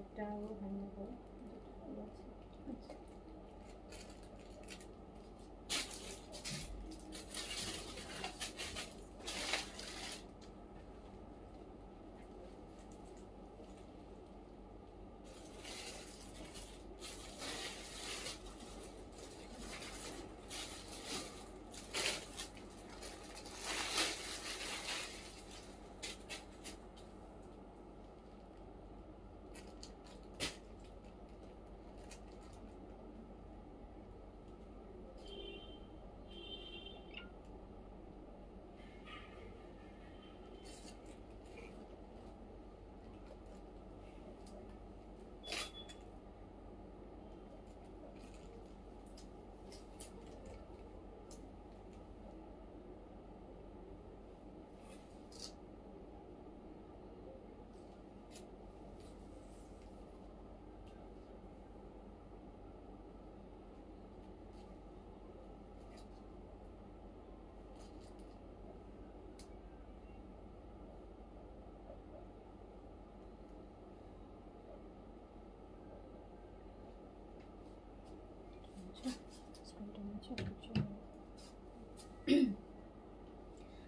একটা ভালো করে আচ্ছা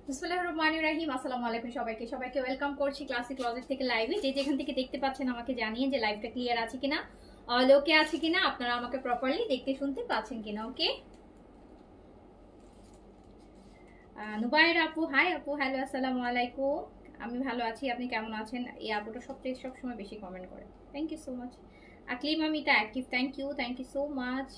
বিসমিল্লাহির রহমানির রহিম। আসসালামু আলাইকুম সবাইকে ওয়েলকাম করছি ক্লাসিক ক্লজেট থেকে লাইভে। যে যেখান থেকে দেখতে পাচ্ছেন আমাকে জানিয়ে যে লাইভটা ক্লিয়ার আছে কিনা, ওকে আছে কিনা, আপনারা আমাকে প্রপারলি দেখতে শুনতে পাচ্ছেন কিনা। ওকে, নুবাইর আপু হাই আপু, হ্যালো আসসালামু আলাইকুম। আমি ভালো আছি, আপনি কেমন আছেন? এই আপুটা সবসময় বেশি কমেন্ট করে, thank you so much. Aklima Mita active, thank you so much.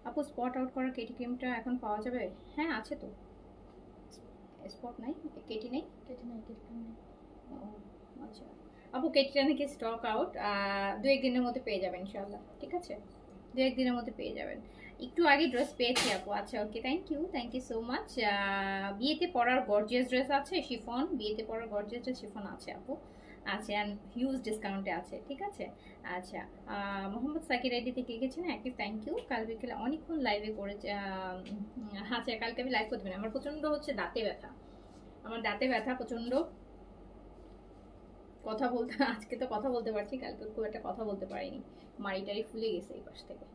আপু স্পট আউট করা কেটি ক্রিমটা এখন পাওয়া যাবে? হ্যাঁ আছে তো, স্পট নাই, কেটি নেই, কেটি ক্রিম নেই। আচ্ছা আপু, কেটিটা নাকি স্টক আউট, 2-1 দিনের মধ্যে পেয়ে যাবেন ইনশাআল্লাহ। ঠিক আছে, 2-1 দিনের মধ্যে পেয়ে যাবেন। একটু আগে ড্রেস পেয়েছি আপু। আচ্ছা ওকে, থ্যাংক ইউ সো মাচ। বিয়েতে পরার গর্জিয়াস ড্রেস আছে শিফন, বিয়েতে পরার গর্জিয়াস ড্রেস শিফন আছে আপু, আছে অ্যান্ড হিউজ ডিসকাউন্টে আছে। ঠিক আছে, আচ্ছা মোহাম্মদ সাকির আইডি থেকে লিখেছেন অ্যাক্টিভ, থ্যাংক ইউ। কাল বিকেলে অনেকক্ষণ লাইভে করেছে। আচ্ছা কালকে আমি লাইভ করতে পারি, আমার প্রচণ্ড হচ্ছে দাঁতে ব্যথা, আমার দাঁতে ব্যথা প্রচণ্ড, কথা বলতে আজকে তো কথা বলতে পারছি, কালকে খুব একটা কথা বলতে পারিনি, মাড়িটারি ফুলে গেছে এই পাশ থেকে।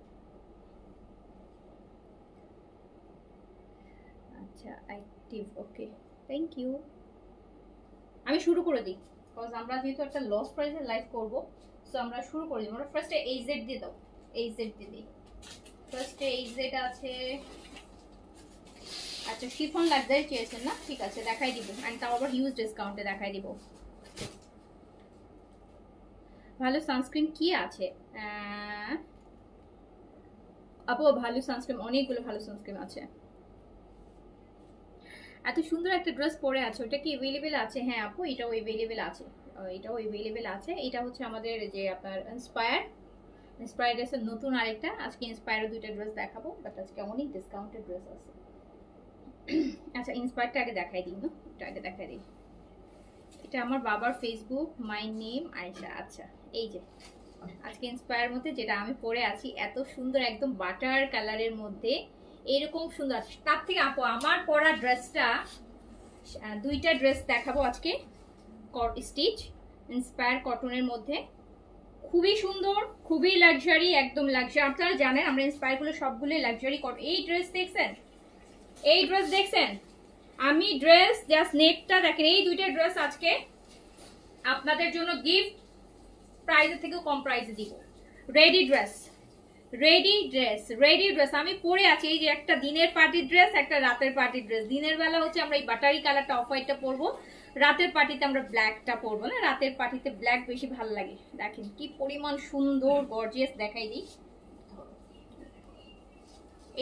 আচ্ছা অ্যাক্টিভ, ওকে থ্যাংক ইউ। আমি শুরু করে দিই, বিকজ আমরা যেহেতু একটা লস প্রাইসের লাইভ করবো, সো আমরা শুরু করে দিই। আমরা ফার্স্টে এইজেড দিয়ে দাও, এইজেড দিয়ে দিই। ফার্স্টে এইজেড আছে। আচ্ছা শিফন লাক্সারি চেয়েছেন না, ঠিক আছে দেখাই দিব, অ্যান্ড তাও আবার হিউজ ডিসকাউন্টে দেখাই দিব। ভালো সানস্ক্রিন কি আছে আপু? ভালো সানস্ক্রিন অনেকগুলো ভালো সানস্ক্রিন আছে। এত সুন্দর একটা ড্রেস পরে আছে, ওটা কি অ্যাভেলেবেল আছে? হ্যাঁ আপু এটাও অ্যাভেলেবেল আছে, এটাও অ্যাভেলেবেল আছে। এটা হচ্ছে আমাদের যে আপনার ইন্সপায়ার ড্রেসের নতুন আরেকটা, আজকে ইন্সপায়ারের 2টা ড্রেস দেখাবো, বাট আজকে অনেক ডিসকাউন্টেড ড্রেস আছে। আচ্ছা ইন্সপায়ারটা আগে দেখাই দিই না, এটা আগে দেখাই দিই। এটা আমার বাবার ফেসবুক, মাই নেম আয়েশা। আচ্ছা এই যে আজকে ইন্সপায়ার মধ্যে যেটা আমি পরে আছি, এত সুন্দর একদম বাটার কালারের মধ্যে এরকম সুন্দর। তার থেকে আপু আমার পরা ড্রেসটা, 2টা ড্রেস দেখাবো আজকে, স্টিচ ইন্সপায়ার কটনের মধ্যে, খুবই সুন্দর, খুবই লাক্সারি, একদম লাক্সারি। আপনারা জানেন আমরা ইন্সপায়ারগুলো সবগুলোই লাক্সারি কটন। এই ড্রেস দেখছেন, এই ড্রেস দেখছেন, আমি ড্রেস জাস্ট নেকটা দেখেন। এই 2টা ড্রেস আজকে আপনাদের জন্য গিফট প্রাইসের থেকেও কম প্রাইসে দিব। Ready dress, ready dress, ready dress আমি পরে আছি। এই যে একটা দিনের পার্টির ড্রেস, একটা রাতের পার্টির ড্রেস। দিনের বেলা হচ্ছে আমরা এই বাটারি কালারটা অফ হোয়াইটটা পরবো, রাতের পার্টিতে আমরা ব্ল্যাকটা পরবো। না রাতের পার্টিতে ব্ল্যাক বেশি ভালো লাগে। দেখেন কি পরিমাণ সুন্দর গর্জিয়াস, দেখাই দিই।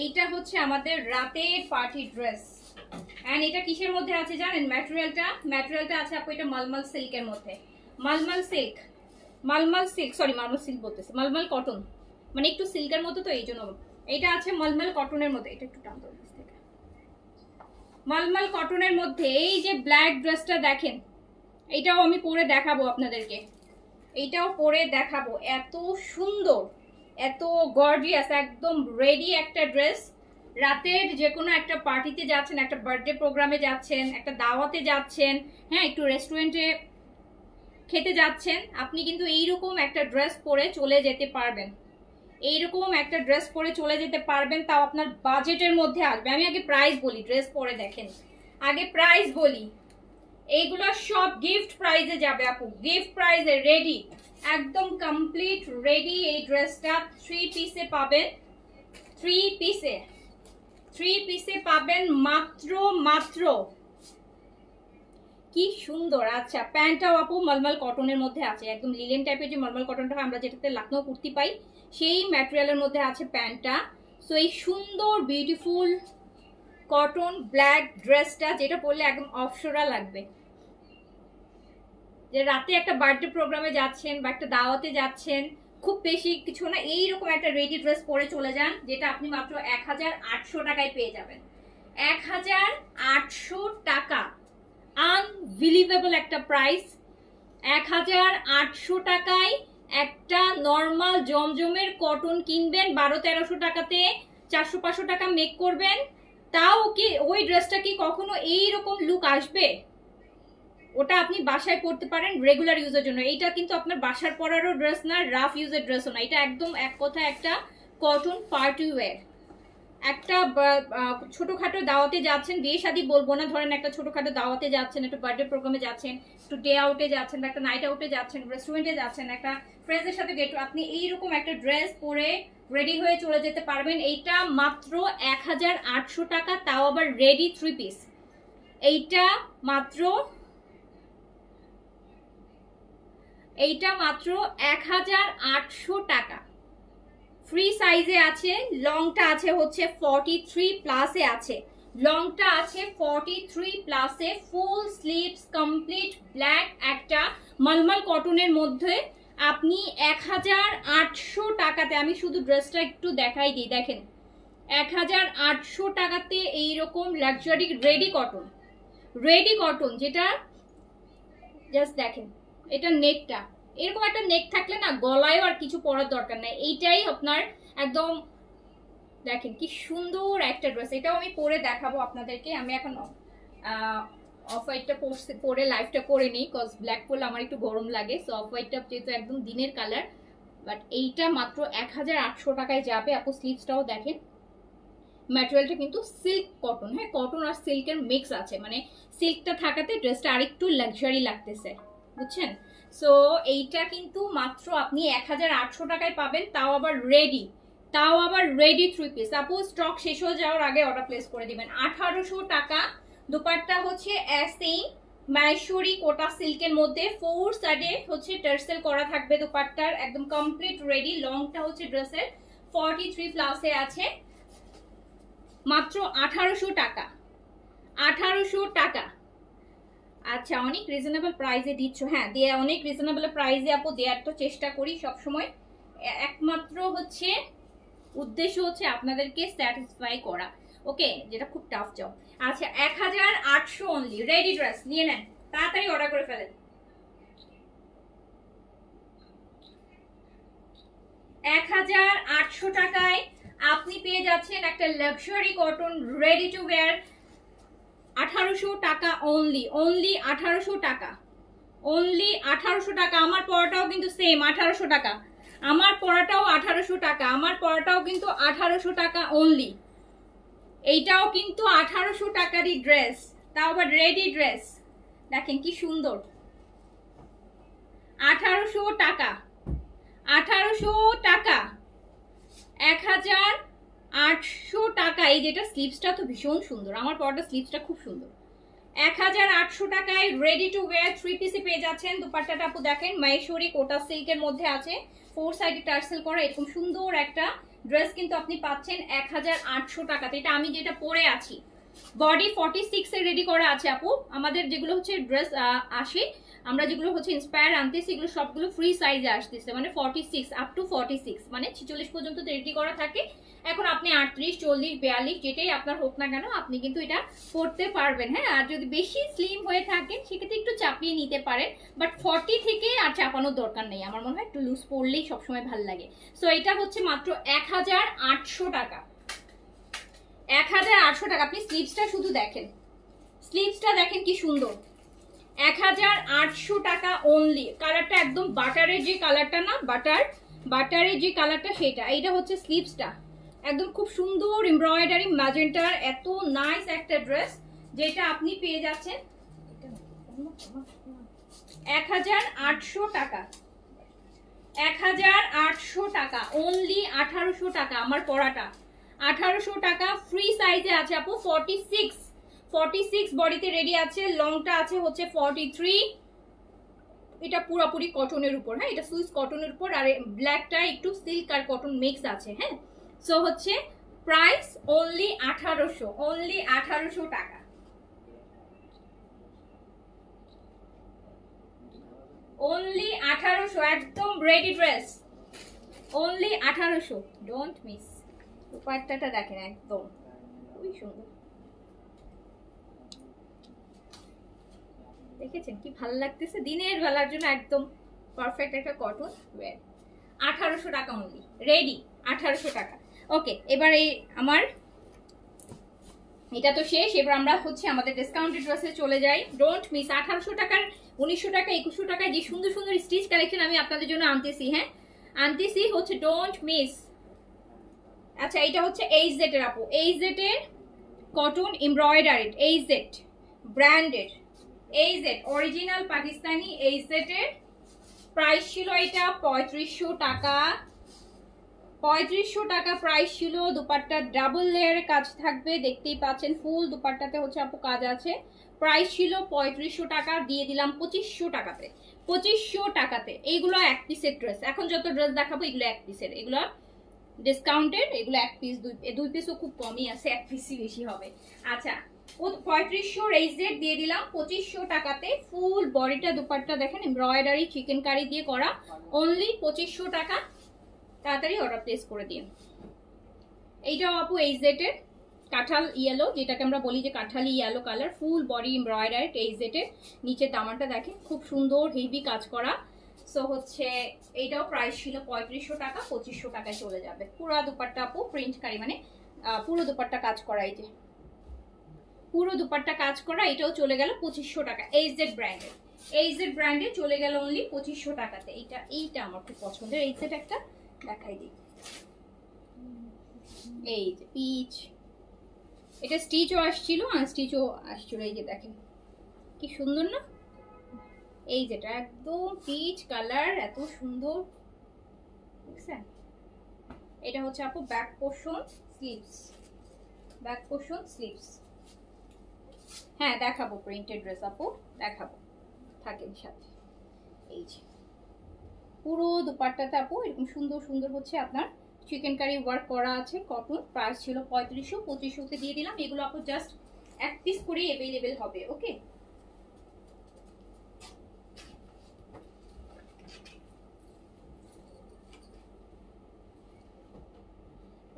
এইটা হচ্ছে আমাদের রাতের পার্টি ড্রেস, এন্ড এটা কিসের মধ্যে আছে জানেন? ম্যাটেরিয়ালটা আছে আপু এটা মালমাল সিল্কের মধ্যে, মালমাল সিল্ক সরি মালমাল সিল্ক বলতেছে, মালমাল কটন, মানে একটু সিল্কের মতো, তো এই জন্য এটা আছে মালমাল কটনের মধ্যে। এটা একটু টান ধরে থেকে, মালমাল কটনের মধ্যে। এই যে ব্ল্যাক ড্রেসটা দেখেন, এইটাও আমি পরে দেখাবো আপনাদেরকে, এইটাও পরে দেখাবো। এত সুন্দর, এত গর্জিয়াস, একদম রেডি একটা ড্রেস, রাতের যে কোনো একটা পার্টিতে যাচ্ছেন, একটা বার্থডে প্রোগ্রামে যাচ্ছেন, একটা দাওয়াতে যাচ্ছেন, হ্যাঁ একটু রেস্টুরেন্টে খেতে যাচ্ছেন, আপনি কিন্তু এইরকম একটা ড্রেস পরে চলে যেতে পারবেন। এইরকম একটা ড্রেস পরে চলে যেতে পারবেন, তাও আপনার বাজেটের মধ্যে আসবে। আমি আগে প্রাইস বলি, ড্রেস পরে দেখেন, আগে প্রাইস বলি। এইগুলো সব গিফট প্রাইজে যাবে আপু, গিফট প্রাইজে রেডি, একদম কমপ্লিট রেডি। এই ড্রেসটা 3 পিসে পাবেন, 3 পিসে পাবেন মাত্র কি সুন্দর। আচ্ছা প্যান্টটাও আপু মলমল কটনের মধ্যে আছে, একদম লিলেন টাইপের যে মলমল কটনটা হয় আমরা যেটাতে লখনৌ কুর্তি পাই, সেই ম্যাটেরিয়ালের মধ্যে আছে প্যান্টটা। সো এই সুন্দর বিউটিফুল কটন ব্ল্যাক ড্রেসটা যেটা পরলে একদম অপসরা লাগবে। যে রাতে একটা বার্থডে প্রোগ্রামে যাচ্ছেন বা একটা দাওয়াতে যাচ্ছেন, খুব বেশি কিছু না, এইরকম একটা রেডি ড্রেস পরে চলে যান, যেটা আপনি মাত্র 1800 টাকায় পেয়ে যাবেন। 1800 টাকা, আনবিলিভেবল একটা প্রাইস। 1800 টাকায় একটা নর্মাল জমজমের কটন কিনবেন 1200-1300 টাকাতে, 400-500 টাকা মেক করবেন, তাও কি ওই ড্রেসটা কি কখনো এইরকম লুক আসবে? ওটা আপনি বাসায় পরতে পারেন রেগুলার ইউজের জন্য। এইটা কিন্তু আপনার বাসার পরারও ড্রেস না, রাফ ইউজের ড্রেসও না, এটা একদম এক কথা একটা কটন পার্টি ওয়্যার। একটা ছোটখাটো দাওয়াতে যাচ্ছেন, বিয়ে শাদী বলবো না, ধরেন একটা ছোটখাটো দাওয়াতে যাচ্ছেন, একটা বার্থডে প্রোগ্রামে যাচ্ছেন, একটু ডে আউটে যাচ্ছেন, বা একটা নাইট আউটে যাচ্ছেন, রেস্টুরেন্টে যাচ্ছেন, একটা ফ্রেন্ডসের সাথে গেট, আপনি এইরকম একটা ড্রেস পরে রেডি হয়ে চলে যেতে পারবেন। এইটা মাত্র 1800 টাকা, তাও আবার রেডি 3 পিস। এইটা মাত্র 1800 টাকা। ফ্রি সাইজে আছে, লংটা আছে হচ্ছে 43 প্লাসে আছে, লংটা আছে 43 প্লাসে, ফুল স্লিভস কমপ্লিট ব্ল্যাক একটা মলমল কটনের মধ্যে আপনি 1800 টাকাতে, আমি শুধু ড্রেসটা একটু দেখাই দিই, দেখেন 1800 টাকাতে এইরকম লাক্সারি রেডি কটন যেটা জাস্ট দেখেন, এটা নেকটা এরকম একটা নেক থাকলে না গলায়ও আর কিছু পরার দরকার নাই, এইটাই আপনার একদম। দেখেন কি সুন্দর একটা ড্রেস, এটাও আমি পরে দেখাবো আপনাদেরকে। আমি এখন অফ হোয়াইটটা পরে লাইভটা করে নিই, কজ ব্ল্যাক পরলে আমার একটু গরম লাগে, সো অফ হোয়াইটটা যেহেতু একদম দিনের কালার। বাট এইটা মাত্র 1800 টাকায় যাবে আপু। স্লিভসটাও দেখেন, ম্যাটেরিয়ালটা কিন্তু সিল্ক কটন, হ্যাঁ কটন আর সিল্কের মিক্স আছে, মানে সিল্কটা থাকাতে ড্রেসটা আরেকটু লাক্সারি লাগতেছে, বুঝছেন? সো এইটা কিন্তু মাত্র আপনি 1800 টাকায় পাবেন, তাও আবার রেডি 3 পিস। সাপোজ স্টক শেষ হয়ে যাওয়ার আগে অর্ডার প্লেস করে দিবেন। 1800 টাকা। দোপাট্টা হচ্ছে সেম মাইশোরি কোটা সিল্কের মধ্যে, 4 সাইডে হচ্ছে টার্সেল করা থাকবে দোপাট্টার, একদম কমপ্লিট রেডি। লংটা হচ্ছে ড্রেসের 43 প্লাসে আছে, মাত্র 1800 টাকা। 1800 টাকা। আচ্ছা অনেক রিজনেবল প্রাইসে দিচ্ছ, হ্যাঁ দিয়ে অনেক রিজনেবল প্রাইসে আপু দেওয়ার তো চেষ্টা করি সবসময়, একমাত্র হচ্ছে উদ্দেশ্য হচ্ছে আপনাদেরকে স্যাটিসফাই করা, ওকে, যেটা খুব টাফ জব। আচ্ছা 1800 অনলি, রেডি ড্রেস নিয়ে নেন, তাড়াতাড়ি অর্ডার করে ফেলেন। 1800 টাকায় আপনি পেয়ে যাচ্ছেন একটা luxury cotton ready to wire. 1800 টাকা অনলি, 1800 টাকা, 1800 টাকা। আমার পড়াটাও কিন্তু সেম 1800 টাকা, আমার পড়াটাও 1800 টাকা, আমার পড়াটাও কিন্তু 1800 টাকা অনলি। এইটাও কিন্তু 1800 টাকারই ড্রেস, তাও আবার রেডি ড্রেস, দেখেন কি সুন্দর। 1800 টাকা, 1800 টাকা, 1800 টাকা। এই যেটা স্লিভসটা তো ভীষণ সুন্দর, আমার পরটা স্লিভসটা খুব সুন্দর। 1800 টাকায় রেডি টু ওয়্যার 3 পিসে পেয়ে যাচ্ছেন। দুপাট্টাটা আপু দেখেন মাইশোরি কোটা সিল্কের মধ্যে আছে, 4 সাইডে টার্সেল করা, এরকম সুন্দর একটা ড্রেস কিন্তু আপনি পাচ্ছেন 1800 টাকাতে। এটা আমি যেটা পরে আছি, বডি 46 এ রেডি করা আছে আপু। আমাদের যেগুলো হচ্ছে ড্রেস আসে, আমরা যেগুলো হচ্ছে ইন্সপায়ার আনতেছি, এগুলো সবগুলো ফ্রি সাইজে আসতেছে, মানে 46 আপ টু 46, মানে 46 পর্যন্ত রেডি করা থাকে। এখন আপনি 38, 40, 42 যেটাই আপনার হোক না কেন আপনি কিন্তু এটা পরতে পারবেন, হ্যাঁ। আর যদি বেশি স্লিম হয়ে থাকেন সেক্ষেত্রে একটু চাপিয়ে নিতে পারেন, বাট 40 থেকে আর চাপানোর দরকার নেই, আমার মনে হয় একটু লুজ পরলেই সবসময় ভালো লাগে। সো এটা হচ্ছে মাত্র 1800 টাকা, 1800 টাকা। আপনি স্লিভসটা শুধু দেখেন, স্লিভসটা দেখেন কি সুন্দর, 1800 টাকা অনলি। কালারটা একদম বাটারের যে কালারটা না, বাটারের যে কালারটা সেটা। এইটা হচ্ছে স্লিভসটা, একদম খুব সুন্দর এমব্রয়ডারি ম্যাজেন্টার, এত নাইস একটা ড্রেস যেটা আপনি পেয়ে যাচ্ছেন 1800 টাকা। 1800 টাকা অনলি, 1800 টাকা। আমার পরাটা 1800 টাকা, ফ্রি সাইজে আছে আপু। 46 বডিতে রেডি আছে, লংটা আছে হচ্ছে 43। এটা পুরোপুরি কটনের উপর, হ্যাঁ, এটা সুইস কটনের উপর, আর ব্ল্যাকটা একটু সিল্ক আর কটন মিক্স আছে, হ্যাঁ। সো হচ্ছে প্রাইস অনলি 1800, অনলি 1800 টাকা, অনলি 1800। একদম ready dress, only 1800, don't miss. দুপাট্টাটা দেখেন, একদম খুবই সুন্দর, দেখেছেন কি ভালো লাগতেছে, দিনের বেলার জন্য একদম পারফেক্ট একটা কটন ওয়্যার। 1800 টাকা অনলি, রেডি 1800 টাকা। ওকে, এবার এই আমার এটা তো শেষ, এবার আমরা হচ্ছে আমাদের ডিসকাউন্টেড ড্রেসে চলে যাই। ডোন্ট মিস, 1800 টাকার 1900 টাকা 2100 টাকায় যে সুন্দর সুন্দর স্টিচ কালেকশন আমি আপনাদের জন্য আনতেছি, হ্যাঁ আনতেছি হচ্ছে, ডোন্ট মিস। আচ্ছা, এটা হচ্ছে এইচজেড এর আপু, এইচজেড এর cotton embroidery, HZ branded, HZ original Pakistani HZ এর। প্রাইস ছিল এটা 3500 টাকা, 3500 টাকা প্রাইস ছিল। দুপাট্টা ডাবল লেয়ারের কাজ থাকবে, দেখতেই পাচ্ছেন ফুল দুপাট্টাতে হচ্ছে আপু কাজ আছে। প্রাইস ছিল 3500 টাকা, দিয়ে দিলাম 2500 টাকাতে, 2500 টাকাতে। এইগুলো এক পিসের ড্রেস, এখন যত ড্রেস দেখাবো এগুলো এক পিসের, এগুলো ডিসকাউন্টেড, এগুলো এক পিস, দুই পিসও খুব কমই আছে, এক পিসই বেশি হবে। আচ্ছা, ও 3500 এইচজেড দিয়ে দিলাম 2500 টাকাতে। ফুল বডিটা দুপাট্টা দেখেন এমব্রয়ডারি চিকেন কারি দিয়ে করা, অনলি 2500 টাকা। তাড়াতাড়ি অর্ডার প্লেস করে দিন। এইটাও আপু এইচজেড এর কাঁঠাল ইয়েলো, যেটাকে আমরা বলি যে কাঁঠালি yellow colour, full body embroidery HZ এর। নিচের দামানটা দেখেন খুব সুন্দর হেভি কাজ করা। সো হচ্ছে এইটাও প্রাইস ছিল 3500 টাকা, 2500 টাকায় চলে যাবে। পুরো দুপাট্টা আপু প্রিন্ট কারি, মানে পুরো দুপাট্টা কাজ করা, এই যে পুরো দুপাট্টা কাজ করা, এটাও চলে গেল 2500 টাকা। এইচজেড ব্র্যান্ডের, এইচজেড ব্র্যান্ডে চলে গেল অনলি 2500 টাকাতে। এইটা আমার খুব পছন্দের, এইচজেড একটা দেখাই দিই, এই যে পিচ, এটা স্টিচও আসছিল, আনস্টিচও আসছিল, এই যে দেখেন কি সুন্দর না, এই যেটা একদম পিচ কালার, এত সুন্দর দেখছেন। এটা হচ্ছে আপু back portion sleeves, back portion sleeves. হ্যাঁ দেখাবো প্রিন্টেড ড্রেস আপু, দেখাবো, থাকেন সাথে। এই যে পুরো দুপাট্টাতে আপু এরকম সুন্দর সুন্দর হচ্ছে আপনার চিকেন কারি ওয়ার্ক করা আছে, কটন। প্রাইস ছিল 3500, 2500 দিয়ে দিলাম। এগুলো আপু জাস্ট এক পিস করে अवेलेबल হবে। ওকে,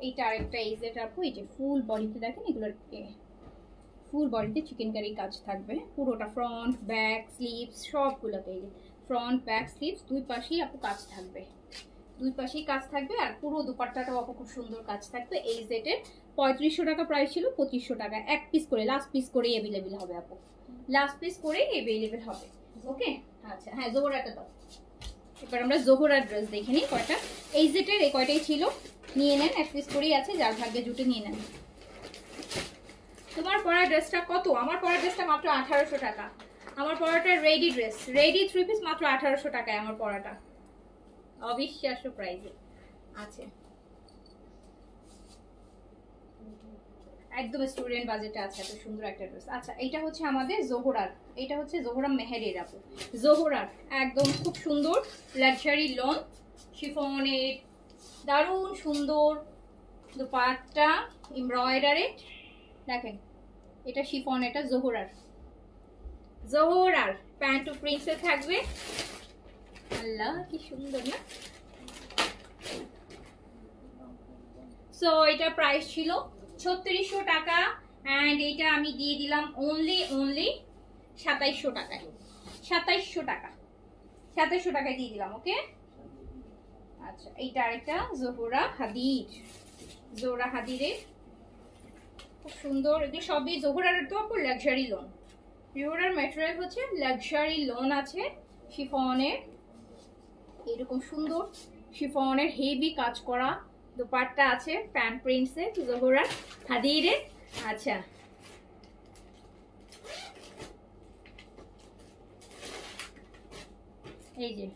এইটা আরেকটা এইচজেড আপু, এই যে ফুল বডিতে দেখেন, এগুলোর ফুল বডিতে চিকেন কারি কাজ থাকবে পুরোটা, ফ্রন্ট ব্যাক স্লিভস সবগুলোতে। এই যে ফ্রন্ট ব্যাক স্লিভস দুই পাশেই আপু কাজ থাকবে, দুই পাশেই কাজ থাকবে। আর পুরো দুপাট্টাটাও আপু খুব সুন্দর কাজ থাকবে। এই সেটের 3500 টাকা প্রাইস ছিল, 2500 টাকা এক পিস করে, লাস্ট পিস করেই अवेलेबल হবে আপু, লাস্ট পিস করেই अवेलेबल হবে। ওকে, আচ্ছা হ্যাঁ জোহরাটা দাও। এবার আমরা জোহরার ড্রেস দেখে নিই কয়টা। এই সেটের এই কয়টাই ছিল, নিয়ে নেন, এক পিস করেই আছে, যার ভাগ্যে জুটে নিয়ে নেন। তোমার পরা ড্রেসটা কত? আমার পরা ড্রেসটা মাত্র 1800 টাকা। আমার পরাটা রেডি ড্রেস, রেডি 3 পিস মাত্র 1800 টাকায় আমার পরাটা, অবিশ্বাস্য প্রাইসে আছে, একদম স্টুডেন্ট বাজেটে আছে, এত সুন্দর একটা ড্রেস। আচ্ছা, এটা হচ্ছে আমাদের জোহরার, এটা হচ্ছে জোহরা মেহেরের আপু, জোহরার একদম খুব সুন্দর লাক্সারি লন শিফনের, দারুণ সুন্দর দুপাট্টা এমব্রয়ডারি দেখেন, এটা শিফন, এটা জোহরার, জোহরার প্যান্ট ও প্রিন্সে থাকবে। আল্লাহ কি সুন্দর না। সো এটা প্রাইস ছিল 3600 টাকা, এন্ড এটা আমি দিয়ে দিলাম অনলি 2700 টাকায়, 2700 টাকা, 2700 টাকায় দিয়ে দিলাম। ওকে, আচ্ছা এইটা আরেকটা জোহরা হাদির, জোহরা হাদিরের খুব সুন্দর, এগুলো সবই জোহরার তো আপু লাক্সারি লোন। জোহরার ম্যাটেরিয়াল হচ্ছে লাক্সারি লোন আছে শিফনের, এরকম সুন্দর শিফনের হেভি কাজ করা দোপাট্টা আছে, প্যান্ট প্রিন্টসে জোহরার হাদিরে। আচ্ছা এই যে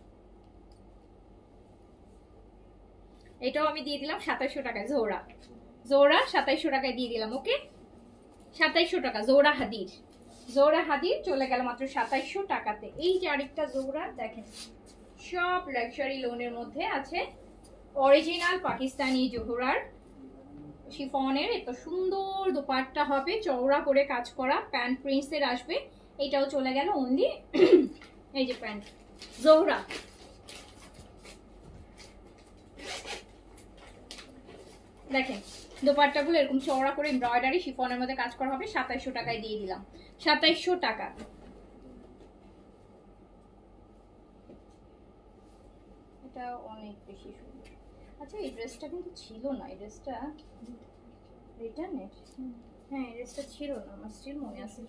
এটাও আমি দিয়ে দিলাম 2700 টাকায়, জোহরা 2700 টাকায় দিয়ে দিলাম। ওকে 2700 টাকা জোহরা হাদির চলে গেল মাত্র 2700 টাকাতে। এই যে আরেকটা জোহরা দেখেন, সব লাক্সারি লোনের মধ্যে আছে, অরিজিনাল পাকিস্তানি জোহরার শিফনের এত সুন্দর দোপাট্টা হবে, চওড়া করে কাজ করা, প্যান্ট প্রিন্টসের আসবে। এটাও চলে গেল অনলি এই যে প্যান্ট জোহরা। দেখেন দোপাট্টাগুলো এরকম চওড়া করে এমব্রয়ডারি শিফনের মধ্যে কাজ করা হবে, 2700 টাকায় দিয়ে দিলাম। 2700 টাকা। এটা অনেক বেশি সুন্দর। আচ্ছা এই ড্রেসটা কিন্তু ছিল না, এই ড্রেসটা রিটার্নের, হ্যাঁ এই ড্রেসটা ছিল না, আমার স্টিল মনে আছে।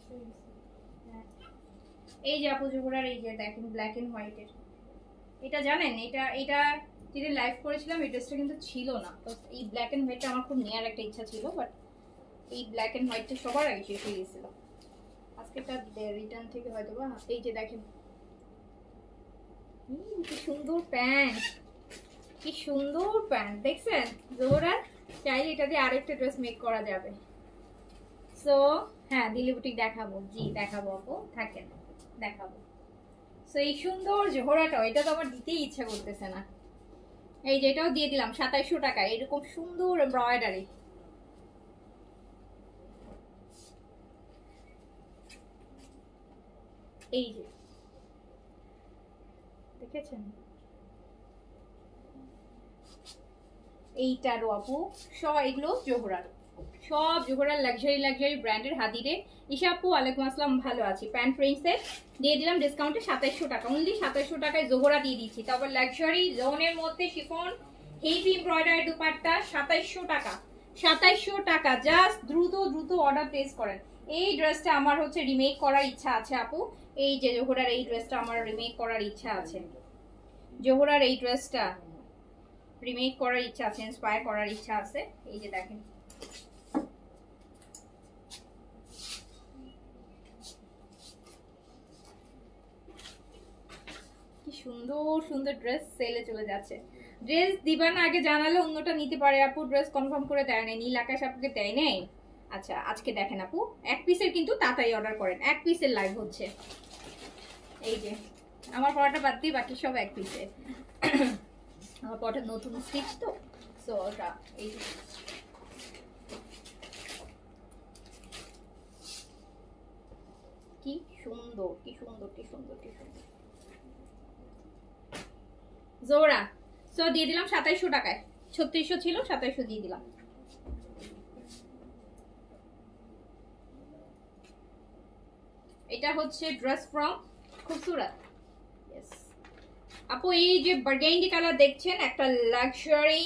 এই যে আপু জোহরার এই যে দেখেন ব্ল্যাক এন্ড হোয়াইটের, এটা জানেন এটা যেটা লাইভ করেছিলাম এই ড্রেসটা কিন্তু ছিল না। তো এই ব্ল্যাক এন্ড হোয়াইটটা আমার খুব নেওয়ার একটা ইচ্ছা ছিল, বাট এই ব্ল্যাক এন্ড হোয়াইটটা সবার আগে শেষ হয়ে গেছিল। আজকে এটা রিটার্ন থেকে হয়তো বা। এই যে দেখেন কি সুন্দর প্যান্ট, কি সুন্দর প্যান্ট দেখছেন জোহরার। চাইলে এটা দিয়ে আরেকটা ড্রেস মেক করা যাবে। সো হ্যাঁ দিল্লি বুটিক দেখাবো, জি দেখাবো আপু, থাকেন দেখাবো। সো এই সুন্দর জোহরাটা, এটা তো আমার দিতেই ইচ্ছা করতেছে না। এই যে এটাও দিয়ে দিলাম 2700 টাকা, এরকম সুন্দর এমব্রয়ডারি। এই যে দেখেছেন এইটারও আপু এগুলো জোহরার, সব জোহরার লাক্সারি ব্র্যান্ডের হাদিরে। ঈশা আপু ওয়ালাইকুম আসসালাম, ভালো আছি। প্যান্ট প্রিন্টসে দিয়ে দিলাম ডিসকাউন্টে 2700 টাকা, অনলি 2700 টাকায় জোহরা দিয়ে দিচ্ছি। তারপর লাক্সারি লোনের মধ্যে শিফন হেভি এমব্রয়ডারি দুপাট্টা 2700 টাকা, 2700 টাকা। জাস্ট দ্রুত অর্ডার প্লেস করেন। এই ড্রেসটা আমার হচ্ছে রিমেক করার ইচ্ছা আছে আপু, এই যে জোহরার এই ড্রেসটা আমার রিমেক করার ইচ্ছা আছে, জোহরার এই ড্রেসটা রিমেক করার ইচ্ছা আছে, ইন্সপায়ার করার ইচ্ছা আছে। এই যে দেখেন কি সুন্দর ড্রেস সেলে চলে যাচ্ছে। ড্রেস দিবার না আগে জানালে অন্যটা নিতে পারে আপু, ড্রেস কনফার্ম করে দেয় নাই, নীল আকাশ আপুকে দেয় নাই। আচ্ছা আজকে দেখেন আপু এক পিসের কিন্তু তাড়াতাড়ি অর্ডার করেন, এক পিসের লাইভ হচ্ছে। এই যে আমার পড়াটা বাদ দিয়ে বাকি সব এক পিসের। আমার পড়াটা নতুন স্টিচ তো, সো ওটা এই যে কি সুন্দর জোড়া। সো দিয়ে দিলাম 2700 টাকায়, 3600 ছিল 2700 দিয়ে দিলাম। এটা হচ্ছে ড্রেস ফ্রম খুবসুরত। আপু এই যে বার্গেন্ডি কালার দেখছেন, একটা লাক্সারি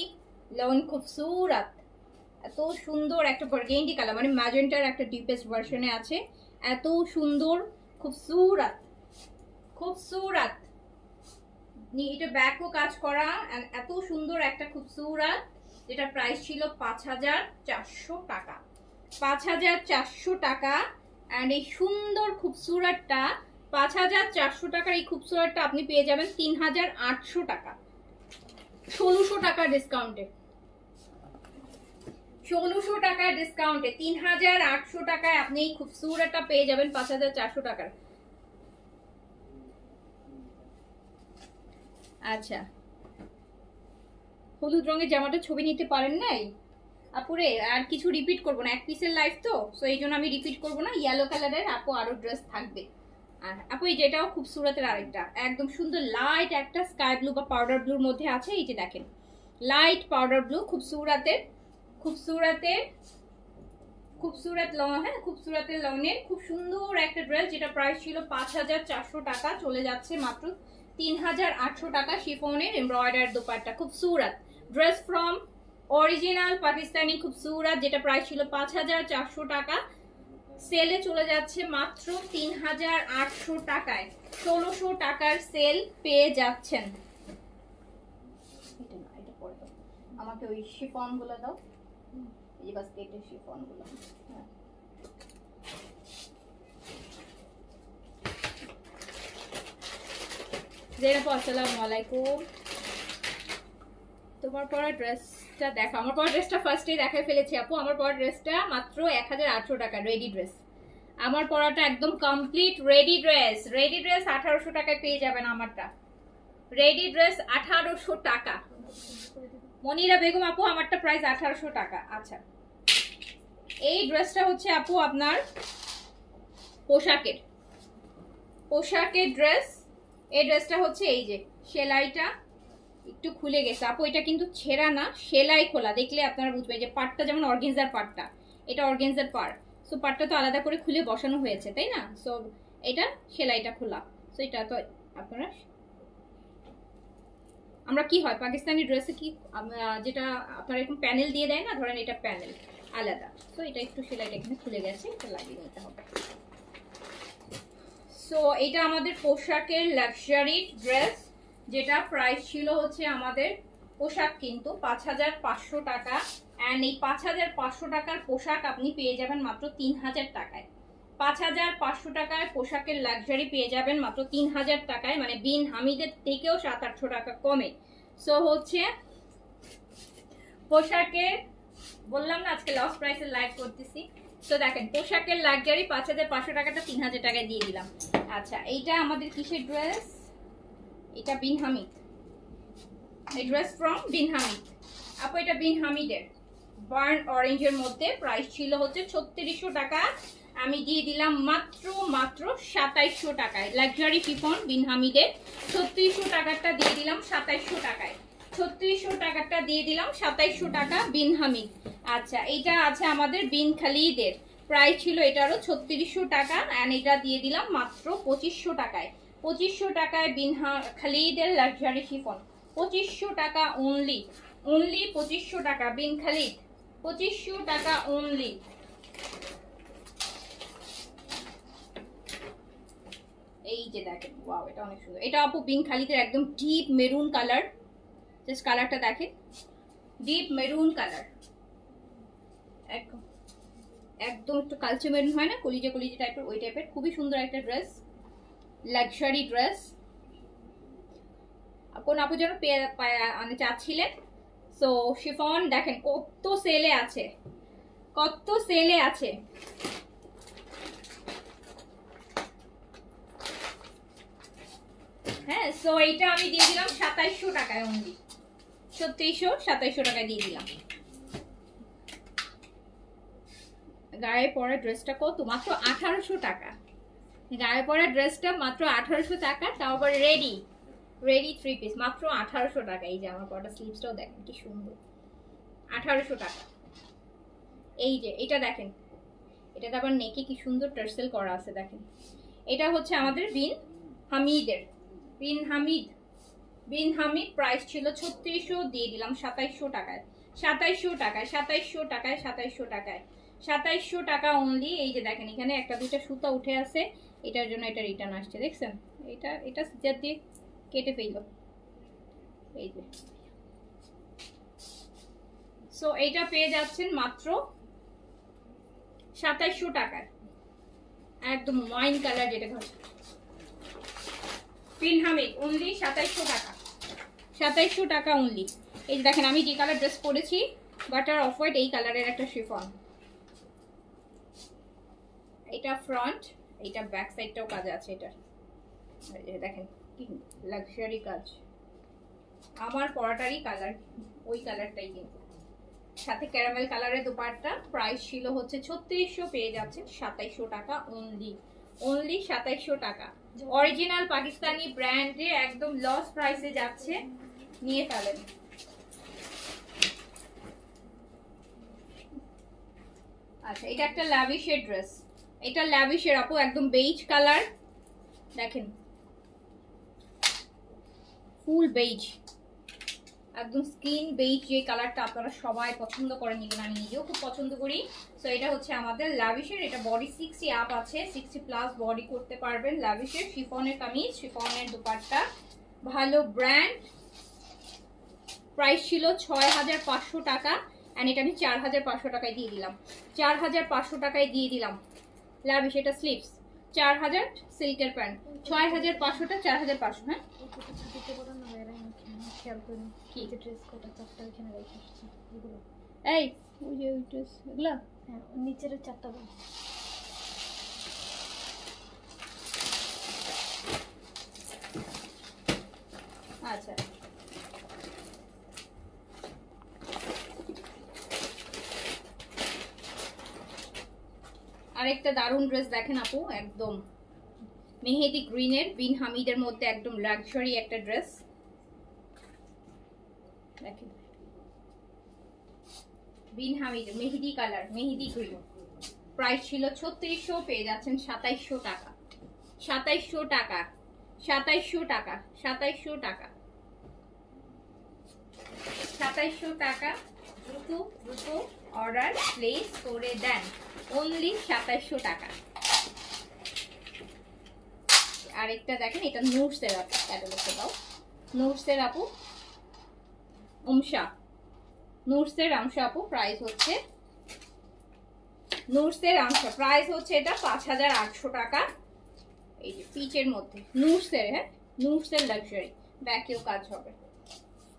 লোন খুবসুরত, এত সুন্দর একটা বার্গেন্ডি কালার, মানে ম্যাজেন্টার একটা ডিপেস্ট ভার্সনে আছে, এত সুন্দর খুবসুরত। এটা ব্যাকও কাজ করা, এত সুন্দর একটা খুবসুরত, যেটা প্রাইস ছিল 5400 টাকা, 5400 টাকা। এন্ড এই সুন্দর খুবসুরতটা 5400 টাকার এই খুবসুরতটা আপনি পেয়ে যাবেন 3800 টাকা, 1600 টাকা ডিসকাউন্টে, 1600 টাকার ডিসকাউন্টে 3800 টাকায় আপনি এই খুবসুরতটা পেয়ে যাবেন 5400 টাকার। আচ্ছা হলুদ রঙের জামাটা ছবি নিতে পারেন নাই আপুরে, আর কিছু রিপিট করবো না, এক পিসের লাইফ তো, সো এই জন্য আমি রিপিট করবো না। ইয়েলো কালারের আপু আরো ড্রেস থাকবে। আর আপু এই যেটাও খুবসুরতের আরেকটা একদম সুন্দর লাইট একটা স্কাই ব্লু বা পাউডার ব্লুর মধ্যে আছে। এই যে দেখেন লাইট পাউডার ব্লু, খুবসুরতের হ্যাঁ খুবসুরতের লনের খুব সুন্দর একটা ড্রেস, যেটা প্রাইস ছিল 5400 টাকা, চলে যাচ্ছে মাত্র 3800 টাকা। শিফনের এমব্রয়ডারি দোপাট্টা খুবসুরত ড্রেস ফ্রম অরিজিনাল পাকিস্তানি খুবসুরত, যেটা প্রাইস ছিল 5400 টাকা, সেলে চলে যাচ্ছে মাত্র 3800 টাকায়। 1600 টাকার সেল পেয়ে যাচ্ছেন। আমাকে ওই শিফন গুলো দাও, এই বাস্কেটের শিফন গুলো। আসসালামু আলাইকুম। তোমার পরা ড্রেসটা দেখো, আমার পরা ড্রেসটা ফার্স্টেই দেখাই ফেলেছি আপু। আমার পরা ড্রেসটা মাত্র 1800 টাকা রেডি ড্রেস। আমার পরাটা একদম complete ready dress. Ready dress 1800 টাকায় পেয়ে যাবেন আমারটা। রেডি ড্রেস 1800 টাকা। মনিরা বেগম আপু, আমারটা প্রাইস 1800 টাকা। আচ্ছা, এই ড্রেসটা হচ্ছে আপু আপনার পোশাকের ড্রেস। এই ড্রেসটা হচ্ছে এই যে সেলাইটা একটু খুলে গেছে আপু, এটা কিন্তু ছেঁড়া না, সেলাই খোলা। দেখলে আপনারা বুঝবেন যে পাটটা যেমন অর্গানজার পাটটা, এটা অর্গানজার পার্ট। সো পাটটা তো আলাদা করে খুলে বসানো হয়েছে, তাই না? সো এটা সেলাইটা খোলা। সো এটা তো আপনারা, আমরা কি হয় পাকিস্তানি ড্রেসে কি যেটা আপনারা এরকম প্যানেল দিয়ে দেয় না, ধরেন এটা প্যানেল আলাদা। সো এটা একটু সেলাইটা এখানে খুলে গেছে, এটা লাগিয়ে নিতে হবে। সো এটা আমাদের পোশাকের লাক্সারি ড্রেস, যেটা প্রাইস ছিল হচ্ছে আমাদের পোশাক কিন্তু 5500 টাকা। অ্যান্ড এই 5500 টাকার পোশাক আপনি পেয়ে যাবেন মাত্র 3000 টাকায়। 5500 টাকায় পোশাকের লাক্সারি পেয়ে যাবেন মাত্র 3000 টাকায়, মানে বিন হামিদের থেকেও 700-800 টাকা কমে। সো হচ্ছে পোশাকে বললাম না আজকে লস প্রাইসে লাইভ করতেছি। তো দেখেন পোশাকের লাক্সারি 5500 টাকাটা 3000 টাকায় দিয়ে দিলাম। আচ্ছা, এইটা আমাদের কিসের ড্রেস? এটা বিন হামিদ, এই ড্রেস ফ্রম বিন হামিদ আপু। এটা বিন হামিদের বার্ন অরেঞ্জের মধ্যে, প্রাইস ছিল হচ্ছে 3600 টাকা, আমি দিয়ে দিলাম মাত্র 2700 টাকায়। লাক্সারি শিফন বিন হামিদের 3600 টাকাটা দিয়ে দিলাম 2700 টাকায়। 3600 টাকাটা দিয়ে দিলাম 2700 টাকা বিন হামিদ। আচ্ছা, এইটা আছে আমাদের বিন খালিদের, প্রাইস ছিল এটারও 3600 টাকা, অ্যান্ড এটা দিয়ে দিলাম মাত্র 2500 টাকায়। 2500 টাকায় বিন খালিদের লাক্সারি শিফন, 2500 টাকা অনলি। 2500 টাকা বিন খালিদ, 2500 টাকা অনলি। এই যে দেখেন, ওয়াও, এটা অনেক সুন্দর। এটা আপু বিন খালিদের একদম ডিপ মেরুন কালার। জাস্ট কালারটা দেখেন, ডিপ মেরুন কালার, একদম একটু কালচে মেরুন হয় না, কলিজে টাইপের, ওই টাইপের। খুবই সুন্দর একটা ড্রেস, লাক্সারি ড্রেস। কোন আপু যেন মানে চাচ্ছিলেন। সো শিফন দেখেন কত সেলে আছে, কত সেলে আছে। হ্যাঁ, সো এইটা আমি দিয়ে দিলাম 2700 টাকায় অনলি। 2700 টাকায় দিয়ে দিলাম। গায়ে পরা ড্রেসটা কত? মাত্র 1800 টাকা। গায়ে পরা ড্রেসটা মাত্র 1800 টাকা, তাও আবার রেডি 3 পিস, মাত্র 1800 টাকা। এই যে আমার পরাটা স্লিভসটাও দেখেন কি সুন্দর, 1800 টাকা। এই যে এটা দেখেন, এটাতে আবার নেকে কি সুন্দর টার্সেল করা আছে দেখেন। এটা হচ্ছে আমাদের বিন হামিদের, বিন হামিদ প্রাইস ছিল 3600, দিয়ে দিলাম 2700 টাকায়। 2700 টাকায় 2700 টাকা অনলি। এই যে দেখেন এখানে একটা দুইটা সুতা উঠে আছে, এটার জন্য এটা রিটার্ন আসছে, দেখছেন? এটা সিজার দিয়ে কেটে ফেললো, এই যে। সো এইটা পেয়ে যাচ্ছেন মাত্র 2700 টাকায়, একদম ওয়াইন কালার যেটা ঘর। বিন হামিদ অনলি 2700 টাকা, 2700 টাকা অনলি। এই যে দেখেন আমি যে কালার ড্রেস পরেছি, বাটার অফ হোয়াইট, এই কালারের একটা শিফন। এটা ফ্রন্ট, এটা ব্যাক সাইডটাও কাজ আছে এটার। দেখেন কি লাক্সারি কাজ, আমার পরাটারই কালার ওই কালারটাই, কিন্তু সাথে ক্যারামেল কালারের দোপাট্টা। প্রাইস ছিল হচ্ছে 3600, পেয়ে যাচ্ছে 2700 টাকা অনলি। 2700 টাকা। অরিজিনাল পাকিস্তানি ব্র্যান্ডে একদম লস প্রাইসে যাচ্ছে, নিয়ে ফেলেন। আচ্ছা, এটা একটা ল্যাভিশের ড্রেস, এটা ল্যাভিশের আপু, একদম বেইজ কালার দেখেন, ফুল বেইজ, একদম স্কিন বেজ যে কালারটা আপনারা সবাই পছন্দ করেন, ইভেন আমি নিজেও খুব পছন্দ করি। সো এটা হচ্ছে আমাদের লাভিশের, এটা বডি 60 আপ আছে, 60+ বডি করতে পারবেন। লাভিশের শিফনের কামিজ, শিফনের দুপাট্টা, ভালো ব্র্যান্ড। প্রাইস ছিল 6500 টাকা, অ্যান্ড এটা আমি 4500 টাকায় দিয়ে দিলাম, 4500 টাকায় দিয়ে দিলাম। লাভিশ, এটা স্লিভস 4000, সিল্কের প্যান্ট 6500টা 4500। হ্যাঁ কি ড্রেস কোটা চারটা এখানে রেখে এসেছি এগুলো। এই ওই যে ওই ড্রেস এগুলা, হ্যাঁ নিচের চারটা দাও। আচ্ছা আরেকটা দারুন ড্রেস দেখেন আপু, একদম মেহেদি গ্রিনের, বিন হামিদের মধ্যে একদম লাক্সারি একটা ড্রেস দেখেন, বিন হামিদ মেহেদি কালার, মেহেদি গ্রিন। প্রাইস ছিল 3600, পেয়ে যাচ্ছেন 2700 টাকা, 2700 টাকা, 2700 টাকা, 2700 টাকা, 2700 টাকা। দ্রুত দ্রুত অর্ডার প্লেস করে দেন, অনলি 2700 টাকা। আরেকটা দেখেন, এটা নুটসের আপু, ক্যাটালগটা দাও। নুটসের আপু উমশা, নুটসের আমশা আপু, প্রাইস হচ্ছে নুটসের আমশা, প্রাইস হচ্ছে এটা 5800 টাকা। এই যে পিচের মধ্যে নুটসের, হ্যাঁ নুটসের লাক্সারি, ব্যাকেও কাজ হবে।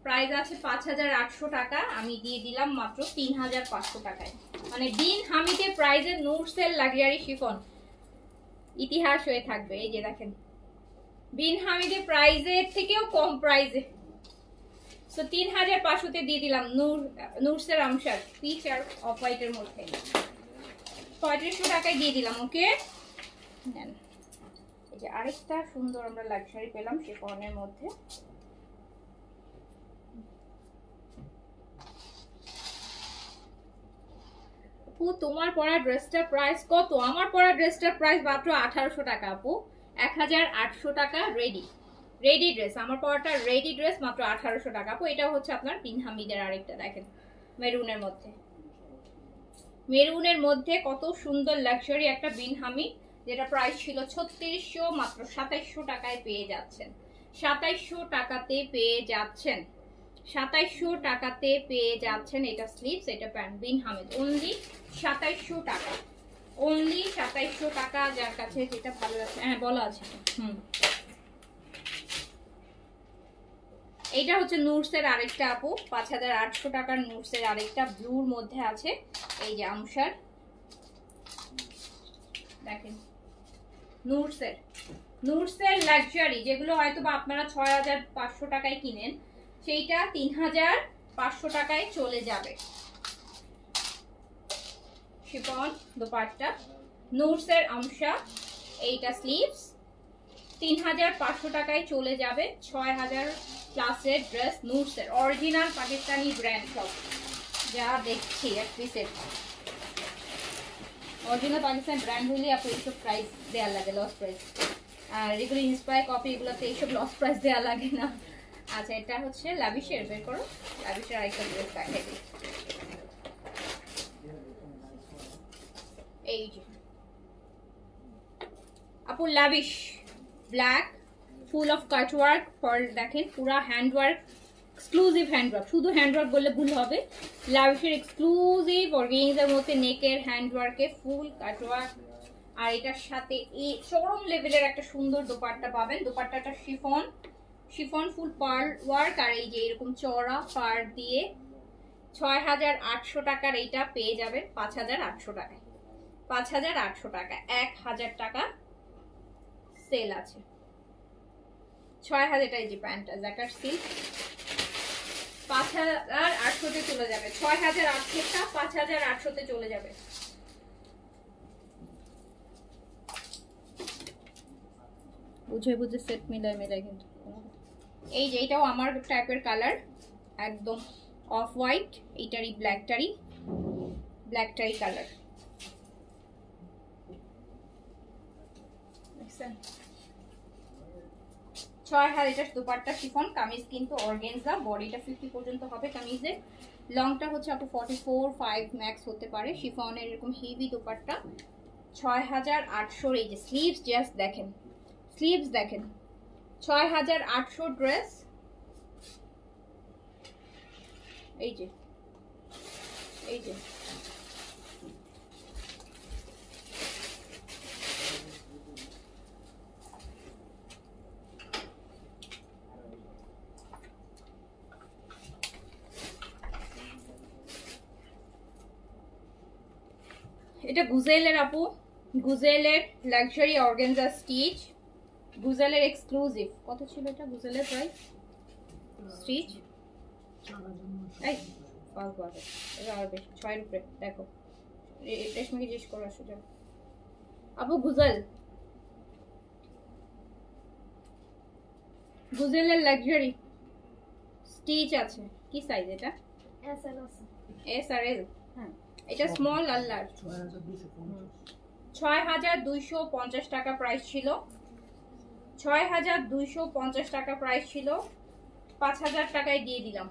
প্রাইস আছে 5800 টাকা, আমি দিয়ে দিলাম মাত্র 3500 টাকায়। মানে বিন হামিদের প্রাইসে নুটসের লাক্সারি শিফন ইতিহাস হয়ে থাকবে। এই যে দেখেন, বিন হামিদের প্রাইসের থেকেও কম প্রাইসে, সো 3500-তে দিয়ে দিলাম নুটসের আমশার, পিচ আর অফ হোয়াইটের মধ্যে 3500 টাকায় দিয়ে দিলাম। ওকে, এই যে আরেকটা সুন্দর আমরা লাক্সারি পেলাম শিফনের মধ্যে। আপু তোমার পরা ড্রেসটার প্রাইস কত? আমার পরা ড্রেসটার প্রাইস মাত্র 1800 টাকা আপু, 1800 টাকা রেডি, রেডি ড্রেস। আমার পরাটা রেডি ড্রেস মাত্র 1800 টাকা আপু। এটা হচ্ছে আপনার বিন হামিদের আরেকটা দেখেন, মেরুনের মধ্যে, মেরুনের মধ্যে কত সুন্দর লাক্সারি একটা বিন হামিদ, যেটা প্রাইস ছিল 3600, মাত্র 2700 টাকায় পেয়ে যাচ্ছেন, 2700 টাকাতে পেয়ে যাচ্ছেন, 2700 টাকাতে পেয়ে যাচ্ছেন। এটা স্লিভস, এটা প্যান্ট, বিন হামিদ, অনলি 2700 টাকা, অনলি 2700 টাকা। যার কাছে যেটা ভালো লাগছে, হ্যাঁ বলা আছে। এইটা হচ্ছে নুটসের আরেকটা আপু, 5800 টাকার নুটসের আরেকটা ব্লুর মধ্যে আছে। এই যে আমশার দেখেন, নুটসের, নুটসের লাক্সারি, যেগুলো হয়তো বা আপনারা 6500 টাকায় কিনেন, সেইটা 3500 টাকায় চলে যাবে। শিফন দোপাট্টা, নুটসের আমশা, এইটা স্লিভস, 3500 টাকায় চলে যাবে। 6000+ ড্রেস, নুটসের অরিজিনাল পাকিস্তানি ব্র্যান্ড, সব যা দেখছি এক পিসের অরিজিনাল পাকিস্তানি ব্র্যান্ড হলে আপনি এইসব প্রাইস দেওয়া লাগে, লস প্রাইস। আর এগুলো ইন্সপায়ার কপি, এগুলোতে এইসব লস প্রাইস দেওয়া লাগে না। আচ্ছা এটা হচ্ছে লাভিশের, বের করো লাভিশের আরেকটা ড্রেস দেখাই দিই। এই যে আপু lavish black, full of cut work, ফল দেখেন পুরা hand work, exclusive hand work, শুধু হ্যান্ড ওয়ার্ক বললে ভুল হবে। লাভিশের এক্সক্লুসিভ অর্গানজার মধ্যে নেকের হ্যান্ড ওয়ার্কে ফুল কাট ওয়ার্ক, আর এটার সাথে এই চরম লেভেলের একটা সুন্দর দোপাট্টা পাবেন। দোপাট্টাটা শিফন, শিফন ফুল পার্ল ওয়ার্ক, আর এই যে এরকম চওড়া পার দিয়ে 6800 টাকার এইটা পেয়ে যাবেন 5800 টাকায়, 5800 টাকা, 1000 টাকা সেল আছে। 6000 টাই যে প্যান্টটা জ্যাকার্ড সিল্ক, 5800-তে চলে যাবে, 6800টা 5800-তে চলে যাবে। বুঝে বুঝে সেট মিলাই মিলাই কিন্তু। এই যে এটাও আমার টাইপের কালার, একদম অফ হোয়াইট, এইটারই ব্ল্যাকটারই, ব্ল্যাকটারই কালার, দেখছেন 6000 এটা দুপাট্টা শিফন, কামিজ কিন্তু অর্গানজা, বডিটা 50 পর্যন্ত হবে কামিজের, লংটা হচ্ছে আপু 44-5 ম্যাক্স হতে পারে, শিফনের এরকম হেভি দুপাট্টা 6800। এই যে স্লিভস জাস্ট দেখেন, স্লিভস দেখেন, 6800 ড্রেস। এই যে এই যে এটা গুজেলের আপু, গুজেলের লাক্সারি অর্গানজা স্টিচ, গুজেলের এক্সক্লুসিভ। কত ছিল এটা গুজেলের প্রাইস স্টিচ? এই ফালতু আছে, এটা আর বেশি 6 উপরে। দেখো রেশমিকে জিজ্ঞেস করো আসো যাও আপু। গুজেল, গুজেলের লাক্সারি স্টিচ আছে। কি সাইজ এটা? এস এল আছে। এস আর এল? হ্যাঁ এটা স্মল আর লার্জ। 6250 টাকা প্রাইস ছিল, 6250 টাকা প্রাইস ছিল। 5000 টাকায় দিয়ে দিলাম,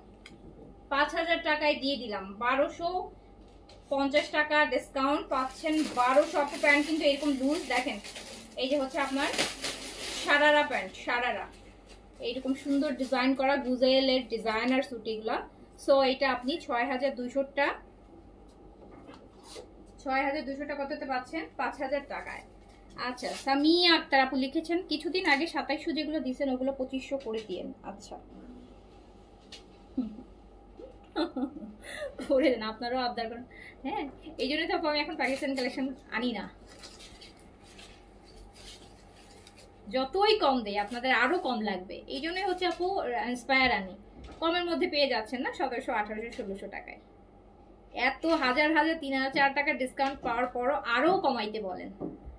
5000 টাকায় দিয়ে দিলাম। 1250 টাকা ডিসকাউন্ট পাচ্ছেন। 1200 আপু। প্যান্ট কিন্তু এরকম লুজ দেখেন, এই যে হচ্ছে আপনার সারারা প্যান্ট, সারারা এইরকম সুন্দর ডিজাইন করা গুজেলের ডিজাইনার স্যুট এগুলা। সো এটা আপনি 6200টা, 6200টা কততে পাচ্ছেন? 5000 টাকায়। আচ্ছা সামিয়া আক্তার আপু লিখেছেন কিছুদিন আগে 2700 যেগুলো দিয়েছেন ওগুলো 2500 করে দিয়েন। আচ্ছা করে দেন, আপনারাও আবদার করেন। হ্যাঁ এই জন্যই তো আপু আমি এখন পাকিস্তান কালেকশন আনি না, যতই কম দেয় আপনাদের আরো কম লাগবে, এই জন্যই হচ্ছে আপু ইন্সপায়ার আনি। কমের মধ্যে পেয়ে যাচ্ছেন না 1700, 1800, 1600 টাকায়। এত হাজার হাজার 3000 টাকা ডিসকাউন্ট পাওয়ার পরও আরো কমাইতে বলেন,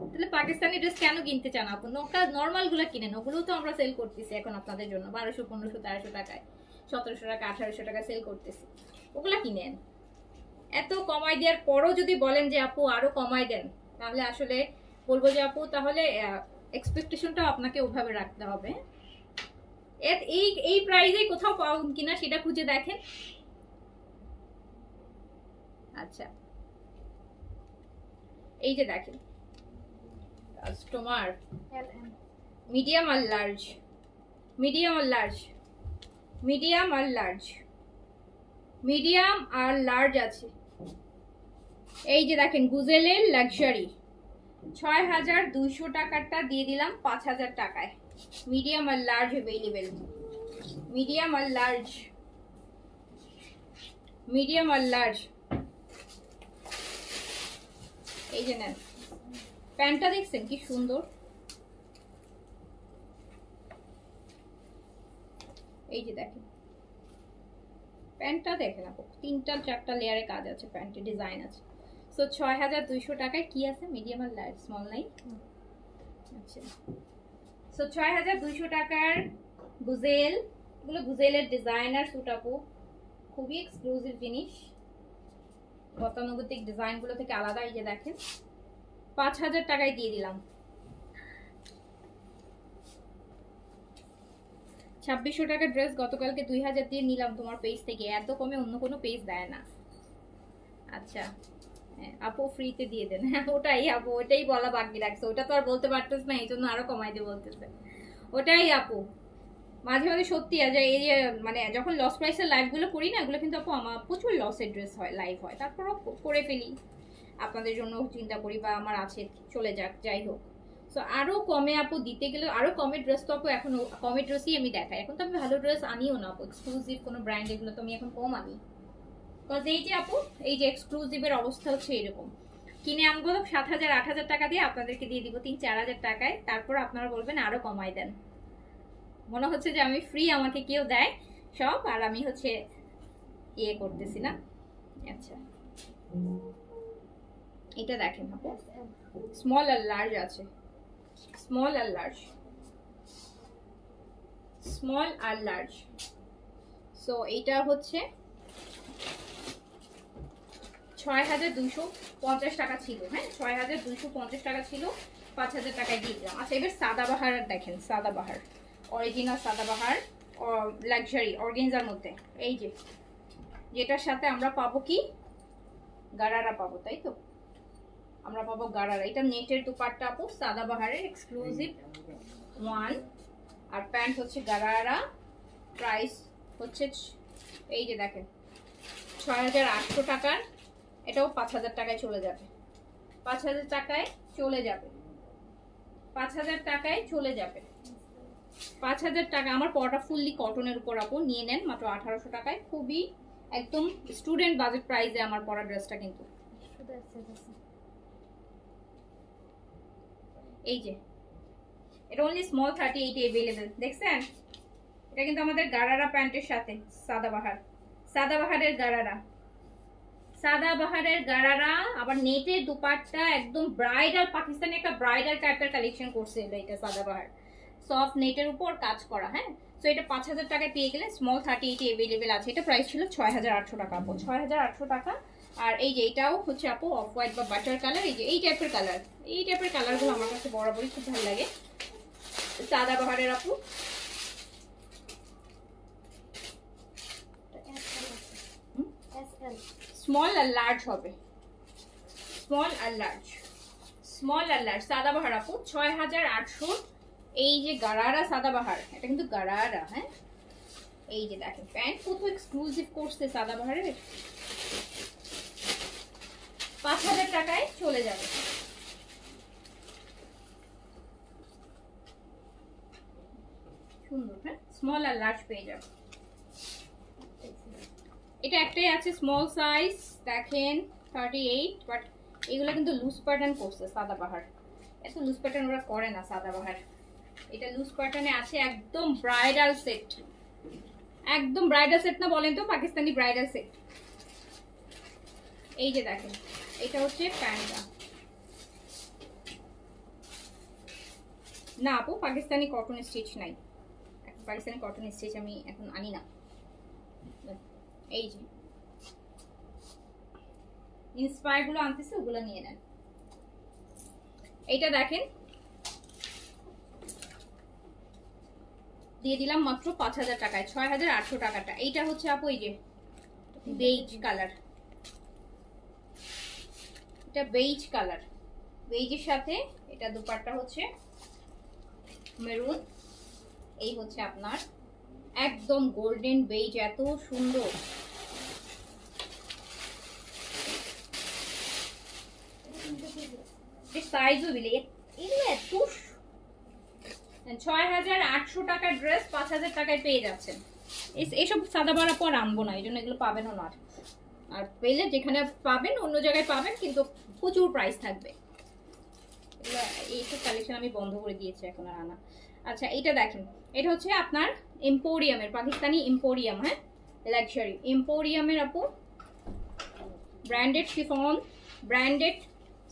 তাহলে পাকিস্তানি ড্রেস কেন কিনতে চান আপু? নর্মাল গুলো কিনেন, ওগুলো তো আমরা সেল করতেছি এখন আপনাদের জন্য 1200, 1500, 1300 টাকায়, 1700 টাকা, 1800 টাকা সেল করতেছি, ওগুলা কিনেন। এত কমাই দেওয়ার পরও যদি বলেন যে আপু আরো কমাই দেন, তাহলে আসলে বলবো যে আপু তাহলে এক্সপেকটেশনটা আপনাকে ওভাবে রাখতে হবে। এই এই প্রাইসে কোথাও পাউন কিনা সেটা খুঁজে দেখেন। আচ্ছা এই যে দেখেন কাস্টমার এল এম মিডিয়াম আর লার্জ, মিডিয়াম আর লার্জ, মিডিয়াম আর লার্জ, মিডিয়াম আর লার্জ আছে। এই যে দেখেন গুজেলের লাক্সারি 6200 টাকারটা দিয়ে দিলাম 5000 টাকায়। মিডিয়াম আর লার্জ অ্যাভেলেবেল, মিডিয়াম আর লার্জ, মিডিয়াম আর লার্জ। এই যে নেন প্যান্টটা দেখছেন কি সুন্দর, এই যে দেখেন প্যান্টটা দেখেন আপু, 3-4টা লেয়ারে কাজ আছে, প্যান্টে ডিজাইন আছে। সো 6200 টাকায় কি আছে? মিডিয়াম আর লার্জ, স্মল নাই। আচ্ছা সো 6200 টাকার গুজেল, এগুলো গুজেলের ডিজাইনার স্যুট আপু, খুবই এক্সক্লুসিভ জিনিস, গতানুগতিক ডিজাইন গুলো থেকে আলাদা। এই যে দেখেন 5000 টাকায় দিয়ে দিলাম। 2600 টাকার ড্রেস গতকালকে 2000 দিয়ে নিলাম তোমার পেজ থেকে, এত কমে অন্য কোনো পেজ দেয় না। আচ্ছা আপু ফ্রিতে দিয়ে দেন। হ্যাঁ ওটাই আপু, ওটাই বলা বাকি রাখছে, ওটা তো আর বলতে পারতেছ না, এই জন্য আরো কমাইতে বলতেছে। ওটাই আপু মাঝে মাঝে সত্যি আছে, এই যে মানে যখন লস প্রাইসের লাইভ গুলো করি না, এগুলো কিন্তু আপু আমার প্রচুর লসের ড্রেস হয়, লাইভ হয়, তারপরও করে ফেলি, আপনাদের জন্য চিন্তা করি, বা আমার আছে চলে যাক, যাই হোক। সো আরো কমে আপু দিতে গেলে আরো কমের ড্রেস তো আপু এখন কমের ড্রেসই আমি দেখাই, এখন তো আমি ভালো ড্রেস আনিও না আপু, এক্সক্লুসিভ কোনো ব্র্যান্ড এগুলো তো আমি এখন কম আনি। বিকজ এই যে আপু এই যে এক্সক্লুসিভের অবস্থা হচ্ছে এরকম, কিনে আনবো 7000, 8000 টাকা দিয়ে, আপনাদেরকে দিয়ে দিব 3-4000 টাকায়, তারপর আপনারা বলবেন আরো কমাই দেন। মনে হচ্ছে যে আমি ফ্রি, আমাকে কেউ দেয় সব, আর আমি হচ্ছে ইয়ে করতেছি না। আচ্ছা এটা দেখেন আপু, স্মল আর লার্জ আছে, স্মল আর লার্জ, স্মল আর লার্জ। সো এইটা হচ্ছে 6250 টাকা ছিল। হ্যাঁ 6250 টাকা ছিল, 5000 টাকায় দিয়ে দিলাম। আচ্ছা এবার সাদাবাহার দেখেন, Sadabahar original Sadabahar luxury organza মধ্যে। এই যে যেটার সাথে আমরা পাবো কি গারারা পাবো, তাই তো আমরা পাবো গারারা। এটা নেটের দুপাট্টা আপু, সাদাবাহারের এক্সক্লুসিভ ওয়ান। আর প্যান্ট হচ্ছে গারারা। প্রাইস হচ্ছে এই যে দেখেন ৬,৮০০ টাকার। এটাও ৫,০০০ টাকায় চলে যাবে, ৫,০০০ টাকায় চলে যাবে, ৫,০০০ টাকায় চলে যাবে, ৫,০০০ টাকা। আমার পড়াটা ফুললি কটনের উপর আপু, নিয়ে নেন মাত্র ১৮০০ টাকায়। খুবই একদম স্টুডেন্ট বাজেট প্রাইসে আমার পড়া ড্রেসটা কিন্তু। এই যে এটা অনলি স্মল 38 अवेलेबल, দেখছেন? এটা কিন্তু আমাদের গারারা প্যান্টের সাথে সাদাবাহার, সাদাবাহারের গারারা, সাদাবাহারের গারারা। আবার নেটের দুপাট্টা একদম ব্রাইডাল, পাকিস্তানি একটা ব্রাইডাল টাইপের কালেকশন করছে এটা সাদাবাহার, সফট নেটের উপর কাজ করা। হ্যাঁ, তো এটা ৫,০০০ টাকায় পেয়ে গেলে স্মল 38 अवेलेबल আছে। এটা প্রাইস ছিল ৬,৮০০ টাকা আপু, ৬,৮০০ টাকা। আর এই যে এটাও হচ্ছে আপু অফ হোয়াইট বা বাটার কালার। এই যে এই টাইপের কালার, এই টাইপের কালারগুলো আমার কাছে বরাবরই খুব ভালো লাগে সাদাবাহারের আপু। স্মল আর লার্জ হবে, স্মল আর লার্জ, স্মল আর লার্জ সাদাবাহার আপু ৬,৮০০। এই যে গারারা সাদাবাহার, এটা কিন্তু গারারা। হ্যাঁ, এই যে দেখেন প্যান্ট কত এক্সক্লুসিভ করছে সাদাবাহারের। ৫,০০০ টাকায় চলে যাবে। সুন্দর। হ্যাঁ, স্মল আর লার্জ পেয়ে যাবে। এটা একটাই আছে স্মল সাইজ, দেখেন 38, বাট এগুলো কিন্তু লুজ প্যাটার্ন করছে সাদাবাহার। এত লুজ প্যাটার্ন ওরা করে না সাদাবাহার। এটা লুজ প্যাটার্নে আছে, একদম ব্রাইডাল সেট, একদম ব্রাইডাল সেট না বলেন তো, পাকিস্তানি ব্রাইডাল সেট। এই যে দেখেন এটা হচ্ছে প্যান্টটা। না আপু, পাকিস্তানি কটন স্টিচ নাই, পাকিস্তানি কটন স্টিচ আমি এখন আনি না। এই যে ইন্সপায়ার গুলো আনতেছে, ওগুলো নিয়ে নেন। এইটা দেখেন দিয়ে দিলাম মাত্র ৫,০০০ টাকায়, ৬,৮০০ টাকাটা। এইটা হচ্ছে আপু এই যে বেইজ কালার, এটা বেইজ কালার, বেইজের সাথে এটা দুপাট্টা হচ্ছে মেরুন। এই হচ্ছে আপনার একদম গোল্ডেন বেইজ, এত সুন্দর। সাইজও মিলে এগুলো এত ৬,৮০০ টাকার ড্রেস ৫,০০০ টাকায় পেয়ে যাচ্ছেন। এইসব সাদাবাহার পর আনবো না, এই জন্য এগুলো পাবেনও না। আর পেলে যেখানে পাবেন অন্য জায়গায় পাবেন, কিন্তু প্রচুর প্রাইস থাকবে। এইসব কালেকশন আমি বন্ধ করে দিয়েছি এখন আর আনা। আচ্ছা এটা দেখেন, এটা হচ্ছে আপনার এম্পোরিয়ামের, পাকিস্তানি এম্পোরিয়াম। হ্যাঁ, লাক্সারি এম্পোরিয়ামের আপু, branded chiffon, branded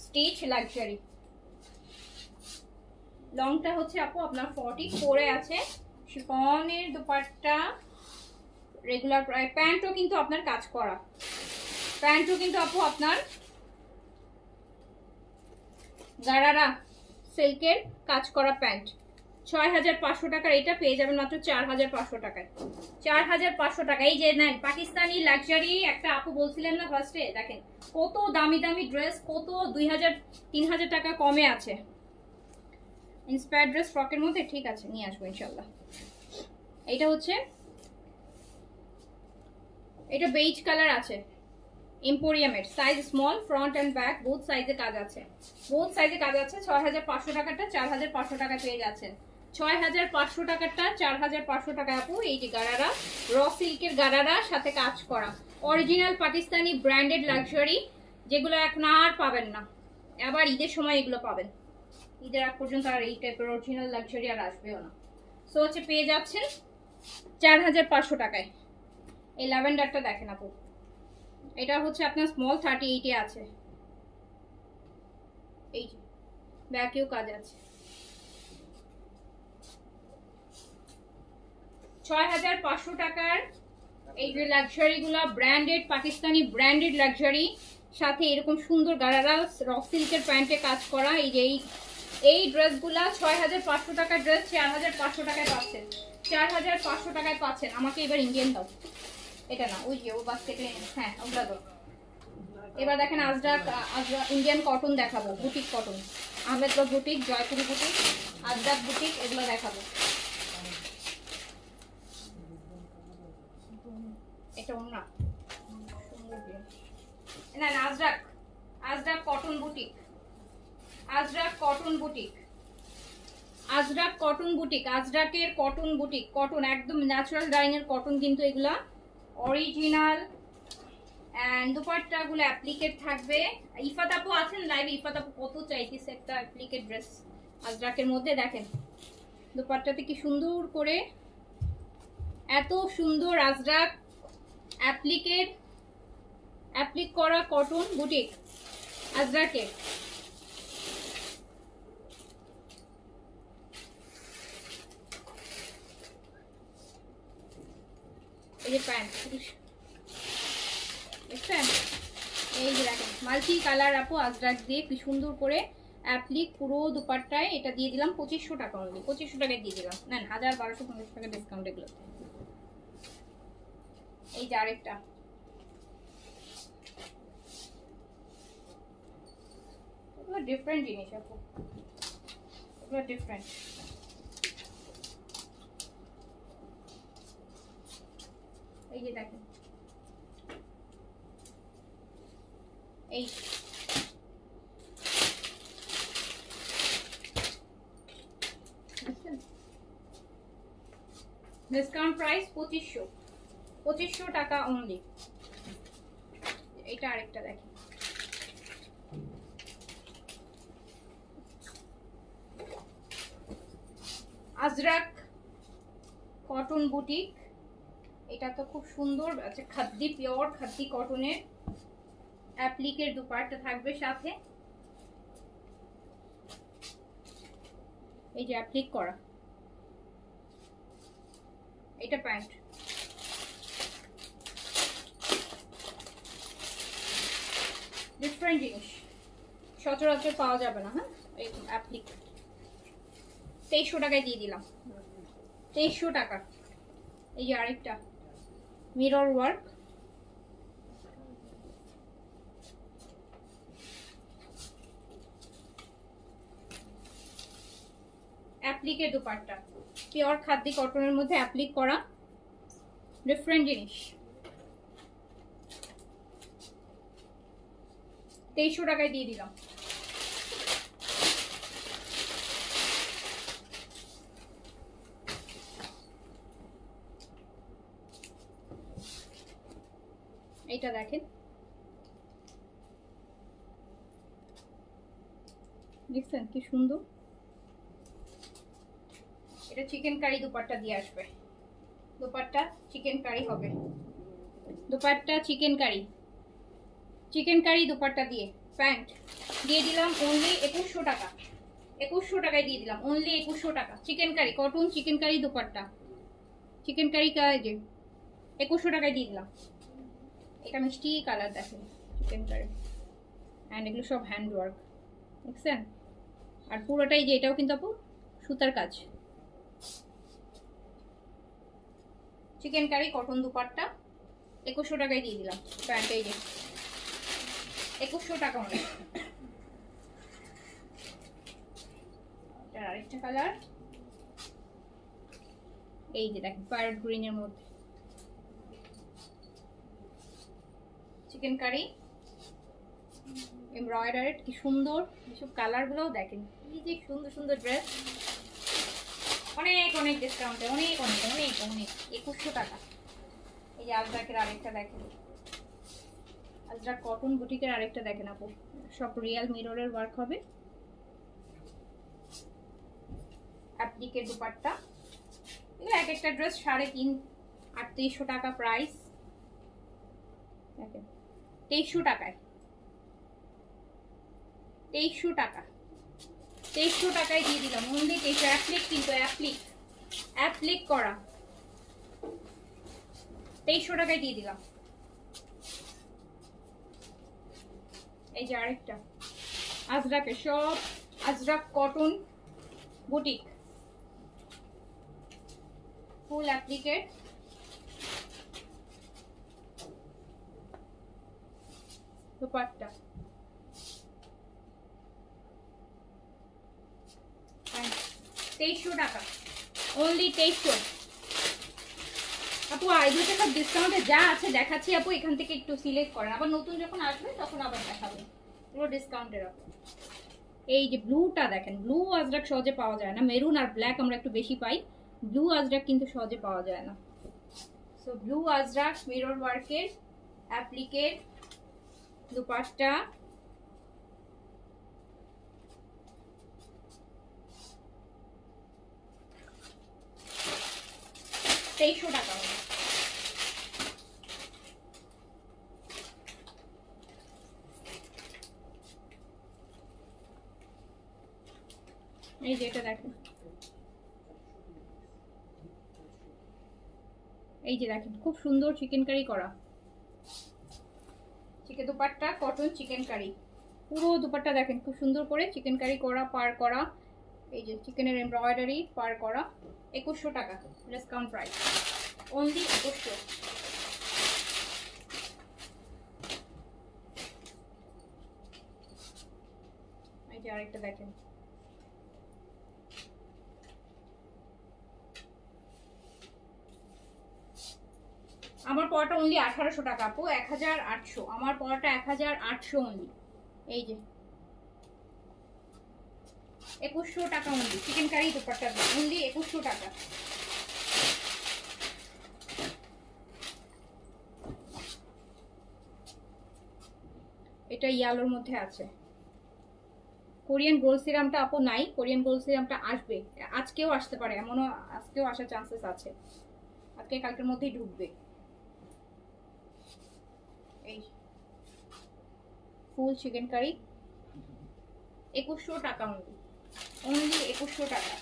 stitch luxury. লংটা হচ্ছে আপু আপনার 44 আছে, শিফনের দুপাট্টা রেগুলার প্রাইস। প্যান্টও কিন্তু আপনার কাজ করা, প্যান্টও কিন্তু আপু আপনার গারারা সিল্কের কাজ করা প্যান্ট। ৬,৫০০ টাকার এটা পেয়ে যাবেন মাত্র ৪,৫০০ টাকায়, ৪,৫০০ টাকা। এই যে নেন পাকিস্তানি লাক্সারি। একটা আপু বলছিলেন না ফার্স্টে, দেখেন কত দামি দামি ড্রেস, কত ২,০০০-৩,০০০ টাকা কমে আছে। ইন্সপায়ার ড্রেস ফ্রকের মধ্যে, ঠিক আছে নিয়ে আসবো ইনশাল্লাহ। এটা হচ্ছে, এটা বেইজ কালার আছে এম্পোরিয়ামের, size small, front and back both সাইজে কাজ আছে, বোথ সাইজে কাজ আছে। ৬,৫০০ টাকাটা ৪,৫০০ টাকা পেয়ে যাচ্ছেন। ৬,৫০০ টাকাটা ৪,৫০০ টাকা আপু। এই যে গারারা, র সিল্কের গারারা সাথে কাজ করা, অরিজিনাল পাকিস্তানি ব্র্যান্ডেড লাক্সারি, যেগুলো এখন আর পাবেন না। আবার ঈদের সময় এগুলো পাবেন, ঈদের আগ পর্যন্ত আর এই টাইপের অরিজিনাল লাক্সারি আর আসবেও না। সো হচ্ছে পেয়ে যাচ্ছেন ৪,৫০০ টাকায়। এই ল্যাভেন্ডারটা দেখেন আপু, এটা হচ্ছে আপনার স্মল 38 এ আছে। এই যে ব্যাকেও কাজ আছে। ৬,৫০০ টাকার এই যে লাক্সারি গুলা, ব্র্যান্ডেড পাকিস্তানি ব্র্যান্ডেড লাক্সারি, সাথে এরকম সুন্দর গারারা র সিল্কের প্যান্টে কাজ করা। এই যে এই ড্রেসগুলা 6500 টাকার ড্রেস 4500 টাকায় পাচ্ছেন, 4500 টাকায় পাচ্ছেন। আমাকে এবার ইন্ডিয়ান দাও, এটা না, ওই যে ও বাস্কেটে, হ্যাঁ ওগুলা দাও। এবার দেখেন আজরাক ইন্ডিয়ান কটন দেখাবো, boutique cotton, Ahmedbag boutique, Jaipuri boutique, Ajrak boutique, এগুলো দেখাবো। এটা ওনা না, Ajrak, Ajrak cotton boutique, Ajrak cotton boutique, Ajrak cotton boutique, আজরাকের কটন বুটিক, কটন একদম ন্যাচারাল ডাইং এর কটন, কিন্তু এগুলা অরিজিনাল। এন্ড দুপাট্টা গুলো অ্যাপ্লিকেট থাকবে। ইফাত আপু আছেন লাইভে? ইফাত আপু কত চাইতেছে একটা অ্যাপ্লিকেট ড্রেস আজরাকের মধ্যে। দেখেন দুপাট্টাতে কি সুন্দর করে, এত সুন্দর আজরাক অ্যাপ্লিকেট, অ্যাপ্লিক করা কটন বুটিক আজরাকের। এই যে প্যান্ট দেখছেন, এই যে দেখেন মাল্টি কালার আপু আজরাক দিয়ে কি সুন্দর করে অ্যাপ্লিক পুরো দুপাট্টায়। এটা দিয়ে দিলাম 2500 টাকা অনলি, 2500 টাকায় দিয়ে দিলাম। নেন 1250 টাকা ডিসকাউন্ট এগুলো। এই যে আরেকটা, এগুলো ডিফারেন্ট জিনিস আপু, এগুলো ডিফারেন্ট। এই যে দেখেন, এই ডিসকাউন্ট প্রাইস 2500 টাকা অনলি। এটা আরেকটা দেখেন, আজরাক কটন বুটিক। এটা তো খুব সুন্দর, আচ্ছা খাদ্দি, পিওর খাদ্দি কটনের অ্যাপ্লিকের দুপাট্টা থাকবে সাথে। এই যে অ্যাপ্লিক করা, এটা প্যান্ট। ডিফারেন্ট জিনিস সচরাচর পাওয়া যাবে না। হ্যাঁ এই অ্যাপ্লিক 2300 টাকায় দিয়ে দিলাম, 2300 টাকা। এই যে আরেকটা মিরর ওয়ার্ক, অ্যাপ্লিকের দুপাট্টা, পিওর খাদ্দি কটনের মধ্যে অ্যাপ্লিক করা, ডিফারেন্ট জিনিস। 2300 টাকায় দিয়ে দিলাম। এটা দেখেন, দেখছেন কি সুন্দর। এটা চিকেন কারি দুপাট্টা দিয়ে আসবে, দুপাট্টা চিকেন কারি হবে, দুপাট্টা চিকেন কারি, চিকেন কারি দুপাট্টা দিয়ে প্যান্ট দিয়ে দিলাম অনলি 2100 টাকা। 2100 টাকায় দিয়ে দিলাম অনলি 2100 টাকা। Chikankari cotton, chikankari dupatta, chikankari যে 2100 টাকায় দিয়ে দিলাম। এটা মিষ্টি কালার দেখেন, চিকেন কারি, অ্যান্ড এগুলো সব হ্যান্ড ওয়ার্ক দেখছেন। আর পুরোটাই যে এটাও কিন্তু আপু সুতার কাজ। চিকেন কারি কটন দুপাট্টা 2100 টাকায় দিয়ে দিলাম। প্যান্ট এই যে 2100 টাকা অনেক। আরেকটা কালার, এই যে দেখেন প্যারট গ্রিন এর মধ্যে চিকেন কারি এমব্রয়ডারি, কি সুন্দর। এইসব কালার গুলোও দেখেন, এই যে সুন্দর সুন্দর ড্রেস। অনেক অনেক ডিসকাউন্টে, অনেক অনেক অনেক অনেক 2100 টাকা। এই যে আজরাকের আরেকটা দেখেন, আজরাক কটন বুটিকের আরেকটা দেখেন আপু, সব রিয়েল মিররের ওয়ার্ক হবে, অ্যাপ্লিকের দুপাট্টা। এগুলো এক একটা ড্রেস 350-3800 টাকা প্রাইস। দেখেন 2300 টাকায়, 2300 টাকা, 2300 টাকায় দিয়ে দিলাম অনলি 2300। অ্যাপ্লিক কিন্তু অ্যাপ্লিক, অ্যাপ্লিক করা 2300 টাকায় দিয়ে দিলাম। এই যে আরেকটা আজরাকে, সব আজরাক কটন বুটিক, ফুল অ্যাপ্লিকেট, দুপাট্টা, 2300 টাকা, অনলি 2300। আপু আর এগুলো সব ডিসকাউন্টে যা আছে দেখাচ্ছি আপু, এখান থেকে একটু সিলেক্ট করেন, আবার নতুন যখন আসবে তখন আবার দেখাবো। এগুলো ডিসকাউন্টে রাখো। এই যে ব্লুটা দেখেন, ব্লু আজরাক সহজে পাওয়া যায় না, মেরুন আর ব্ল্যাক আমরা একটু বেশি পাই, ব্লু আজরাক কিন্তু সহজে পাওয়া যায় না। সো ব্লু আজরাক মিরর ওয়ার্কের অ্যাপ্লিকেট, দুপাট্টা, তেইশশো টাকা। এই যে এটা দেখেন, এই যে দেখেন খুব সুন্দর চিকেন কারি করা, চিকেন দুপাট্টা কটন চিকেন কারি, পুরো দুপাট্টা দেখেন খুব সুন্দর করে চিকেন কারি করা, পার করা, এই যে চিকেনের এমব্রয়ডারি পার করা, 2100 টাকা ডিসকাউন্ট প্রাইস, অনলি 2100। এই যে আরেকটা দেখেন, আমার পড়াটা অনলি 1800 টাকা আপু, 1800, আমার পড়াটা 1800 অনলি। এই যে 2100 টাকা only, chikankari dupatta only 2100 টাকা। এটা ইয়ালোর মধ্যে আছে, কোরিয়ান গোল্ড সিরামটা আপু নাই, কোরিয়ান গোল্ড সিরামটা আসবে, আজকেও আসতে পারে, এমনও আজকেও আসার চান্সেস আছে, আজকে কালকের মধ্যেই ঢুকবে। এই ফুল চিকেন কারি 2100 টাকা অনলি, অনলি 2100 টাকা।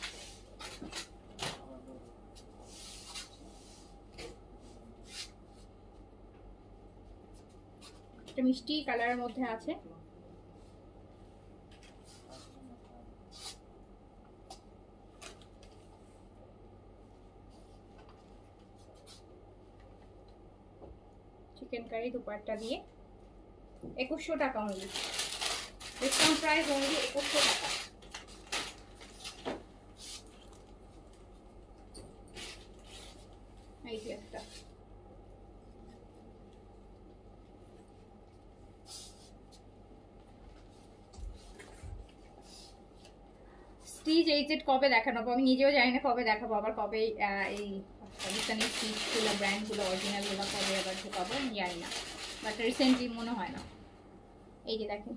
এটা মিষ্টি কালারের মধ্যে আছে, চিকেন কারি দুপাট্টা দিয়ে 2100 টাকা অনলি, ডিসকাউন্ট প্রাইস অনলি 2100 টাকা। এই যে একটা স্টিচ এইচেড কবে দেখানো, আমি নিজেও জানি না কবে দেখাবো, আবার কবে এই পাকিস্তানি স্টিচগুলো ব্র্যান্ডগুলো অরিজিনালগুলো কবে আবার ঢোকাবো আমি জানি না, বাট রিসেন্টলি মনে হয় না। এই যে দেখেন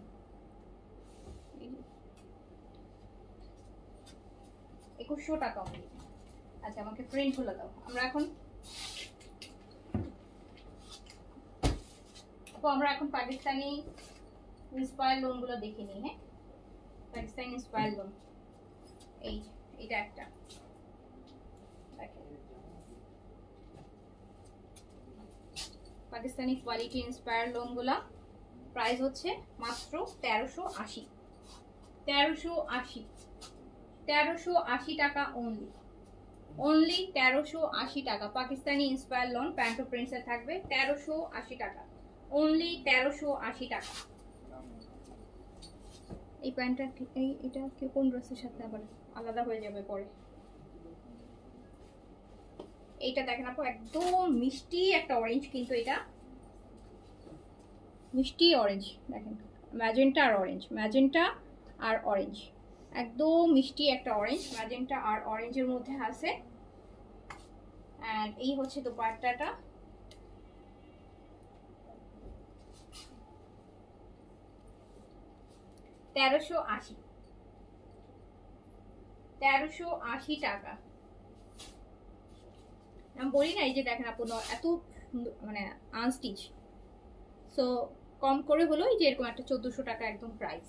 2100 টাকা অনলি। আচ্ছা আমাকে প্রিন্টগুলো দাও, আমরা এখন পাকিস্তানি ইন্সপায়ার লোনগুলো দেখে নিই। হ্যাঁ, পাকিস্তানি ইন্সপায়ার লোন, এটা একটা পাকিস্তানি কোয়ালিটি ইন্সপায়ার লোনগুলা, প্রাইস হচ্ছে মাত্র 1380, 1380 টাকা অনলি, অনলি 1380 টাকা। পাকিস্তানি ইন্সপায়ার লোন প্যান্ট ও প্রিন্টসে থাকবে 1380 টাকা, অনলি 1380 টাকা। এই প্যান্টটা এটা কি কোন ড্রেসের সাথে আবার আলাদা হয়ে যাবে পরে। এইটা দেখেন আপু একদম মিষ্টি একটা অরেঞ্জ, কিন্তু এটা মিষ্টি অরেঞ্জ দেখেন, ম্যাজেন্টা আর অরেঞ্জ, ম্যাজেন্টা আর অরেঞ্জ, একদম মিষ্টি একটা অরেঞ্জ, ম্যাজেন্টা আর অরেঞ্জের মধ্যে আছে। এন্ড এই হচ্ছে দোপাট্টাটা, তেরোশো আশি টাকা। আমি বলি না, এই যে দেখেন আপু এত মানে আনস্টিচ, সো কম করে হলো এই যে এরকম একটা 1400 টাকা একদম প্রাইস।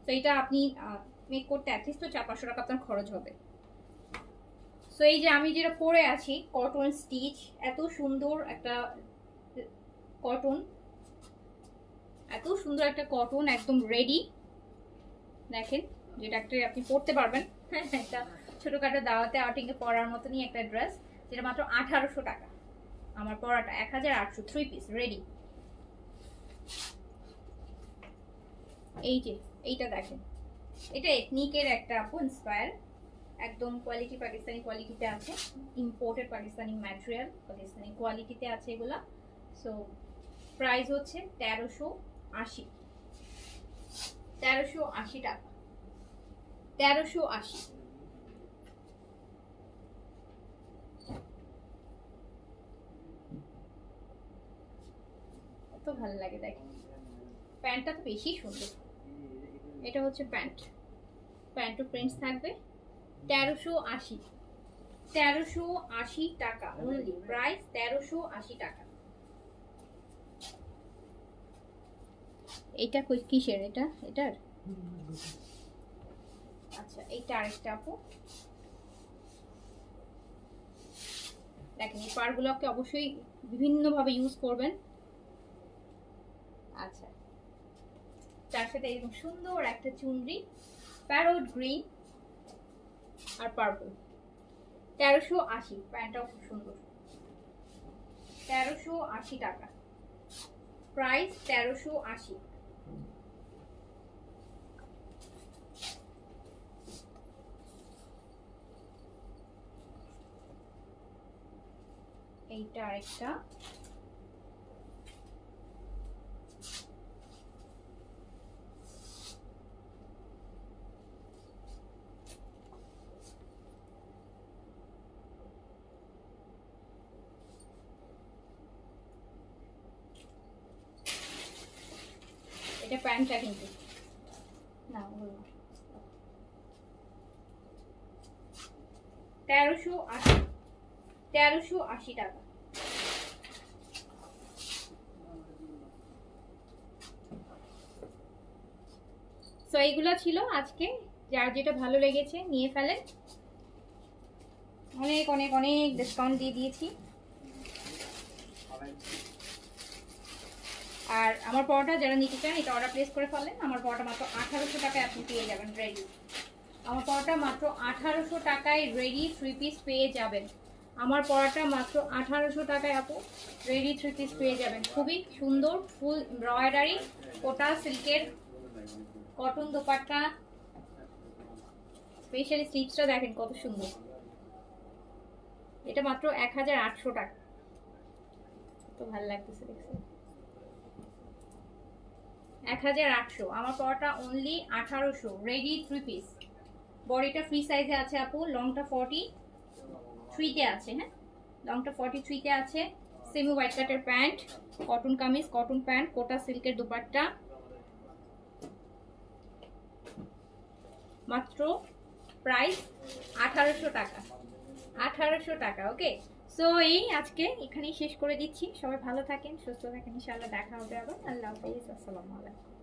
তো এটা আপনি মেক করতে অ্যাটলিস্ট তো 400-500 টাকা আপনার খরচ হবে। সো এই যে আমি যেটা পরে আছি কটন স্টিচ, এত সুন্দর একটা কটন, এত সুন্দর একটা কটন একদম রেডি, দেখেন যেটা একটা আপনি পরতে পারবেন। একটা ছোটখাটো দাওয়াতে আউটিংয়ে পরার মতনই একটা ড্রেস, যেটা মাত্র 1800 টাকা। আমার পরাটা 1800, 3 পিস রেডি। এই যে এইটা দেখেন, এটা এথনিকের একটা আপু ইন্সপায়ার, একদম কোয়ালিটি পাকিস্তানি কোয়ালিটিতে আছে, ইম্পোর্টেড পাকিস্তানি ম্যাটেরিয়াল, পাকিস্তানি কোয়ালিটিতে আছে এগুলা। সো প্রাইস হচ্ছে 1380, 1380 টাকা, 1380। এত ভালো লাগে দেখেন, প্যান্টটা তো বেশি সুন্দর। এটা হচ্ছে প্যান্ট, প্যান্টও প্রিন্টস থাকবে। 1380, 1380 টাকা অনলি, প্রাইস 1380 টাকা। এটা কিসের? এটার আচ্ছা, এইটা আরেকটা আপু দেখেন, এই পাড়গুলোকে অবশ্যই বিভিন্ন ভাবে ইউজ করবেন। আচ্ছা, তার সাথে এরকম সুন্দর একটা চুনরি, প্যারোট গ্রিন আর পার্পল। 1380, প্যান্টটাও খুব সুন্দর। 1380 টাকা, প্রাইস 1380। এইটা আরেকটা, এটা প্যান্টটা কিন্তু না, 1380, 1380 টাকা। সো এইগুলা ছিল আজকে, যার যেটা ভালো লেগেছে নিয়ে ফেলেন। অনেক অনেক অনেক ডিসকাউন্ট দিয়ে দিয়েছি। আর আমার পরোটা যারা নিতে চান, এটা অর্ডার প্লেস করে ফেলেন। আমার পরোটা মাত্র 1800 টাকায় আপনি পেয়ে যাবেন রেডি। আমার পরোটা মাত্র 1800 টাকায় রেডি 3 পিস পেয়ে যাবেন। আমার পরোটা মাত্র 1800 টাকায় আপু রেডি 3 পিস পেয়ে যাবেন। খুবই সুন্দর ফুল এমব্রয়ডারি কোটা সিল্কের কটন দোপাট্টা, স্পেশালি স্লিভসটা দেখেন কত সুন্দর। এটা মাত্র 1800 টাকা, তো ভালো লাগতেছে দেখছেন। 1800, আমার পরোটা অনলি 1800 রেডি 3 পিস। বডিটা ফ্রি সাইজে আছে আপু, লংটা 43 তে আছে। হ্যাঁ, লংটা 43 তে আছে। সেমি হোয়াইট কাটের pant, cotton kameez, cotton pant, Kota সিল্কের দোপাট্টা, মাত্র প্রাইস 1800 টাকা, 1800 টাকা। ওকে, সো এই আজকে এখানেই শেষ করে দিচ্ছি। সবাই ভালো থাকেন, সুস্থ থাকেন, ইনশাআল্লাহ দেখা হবে আবার। আল্লাহ হাফেজ, আসসালামু আলাইকুম।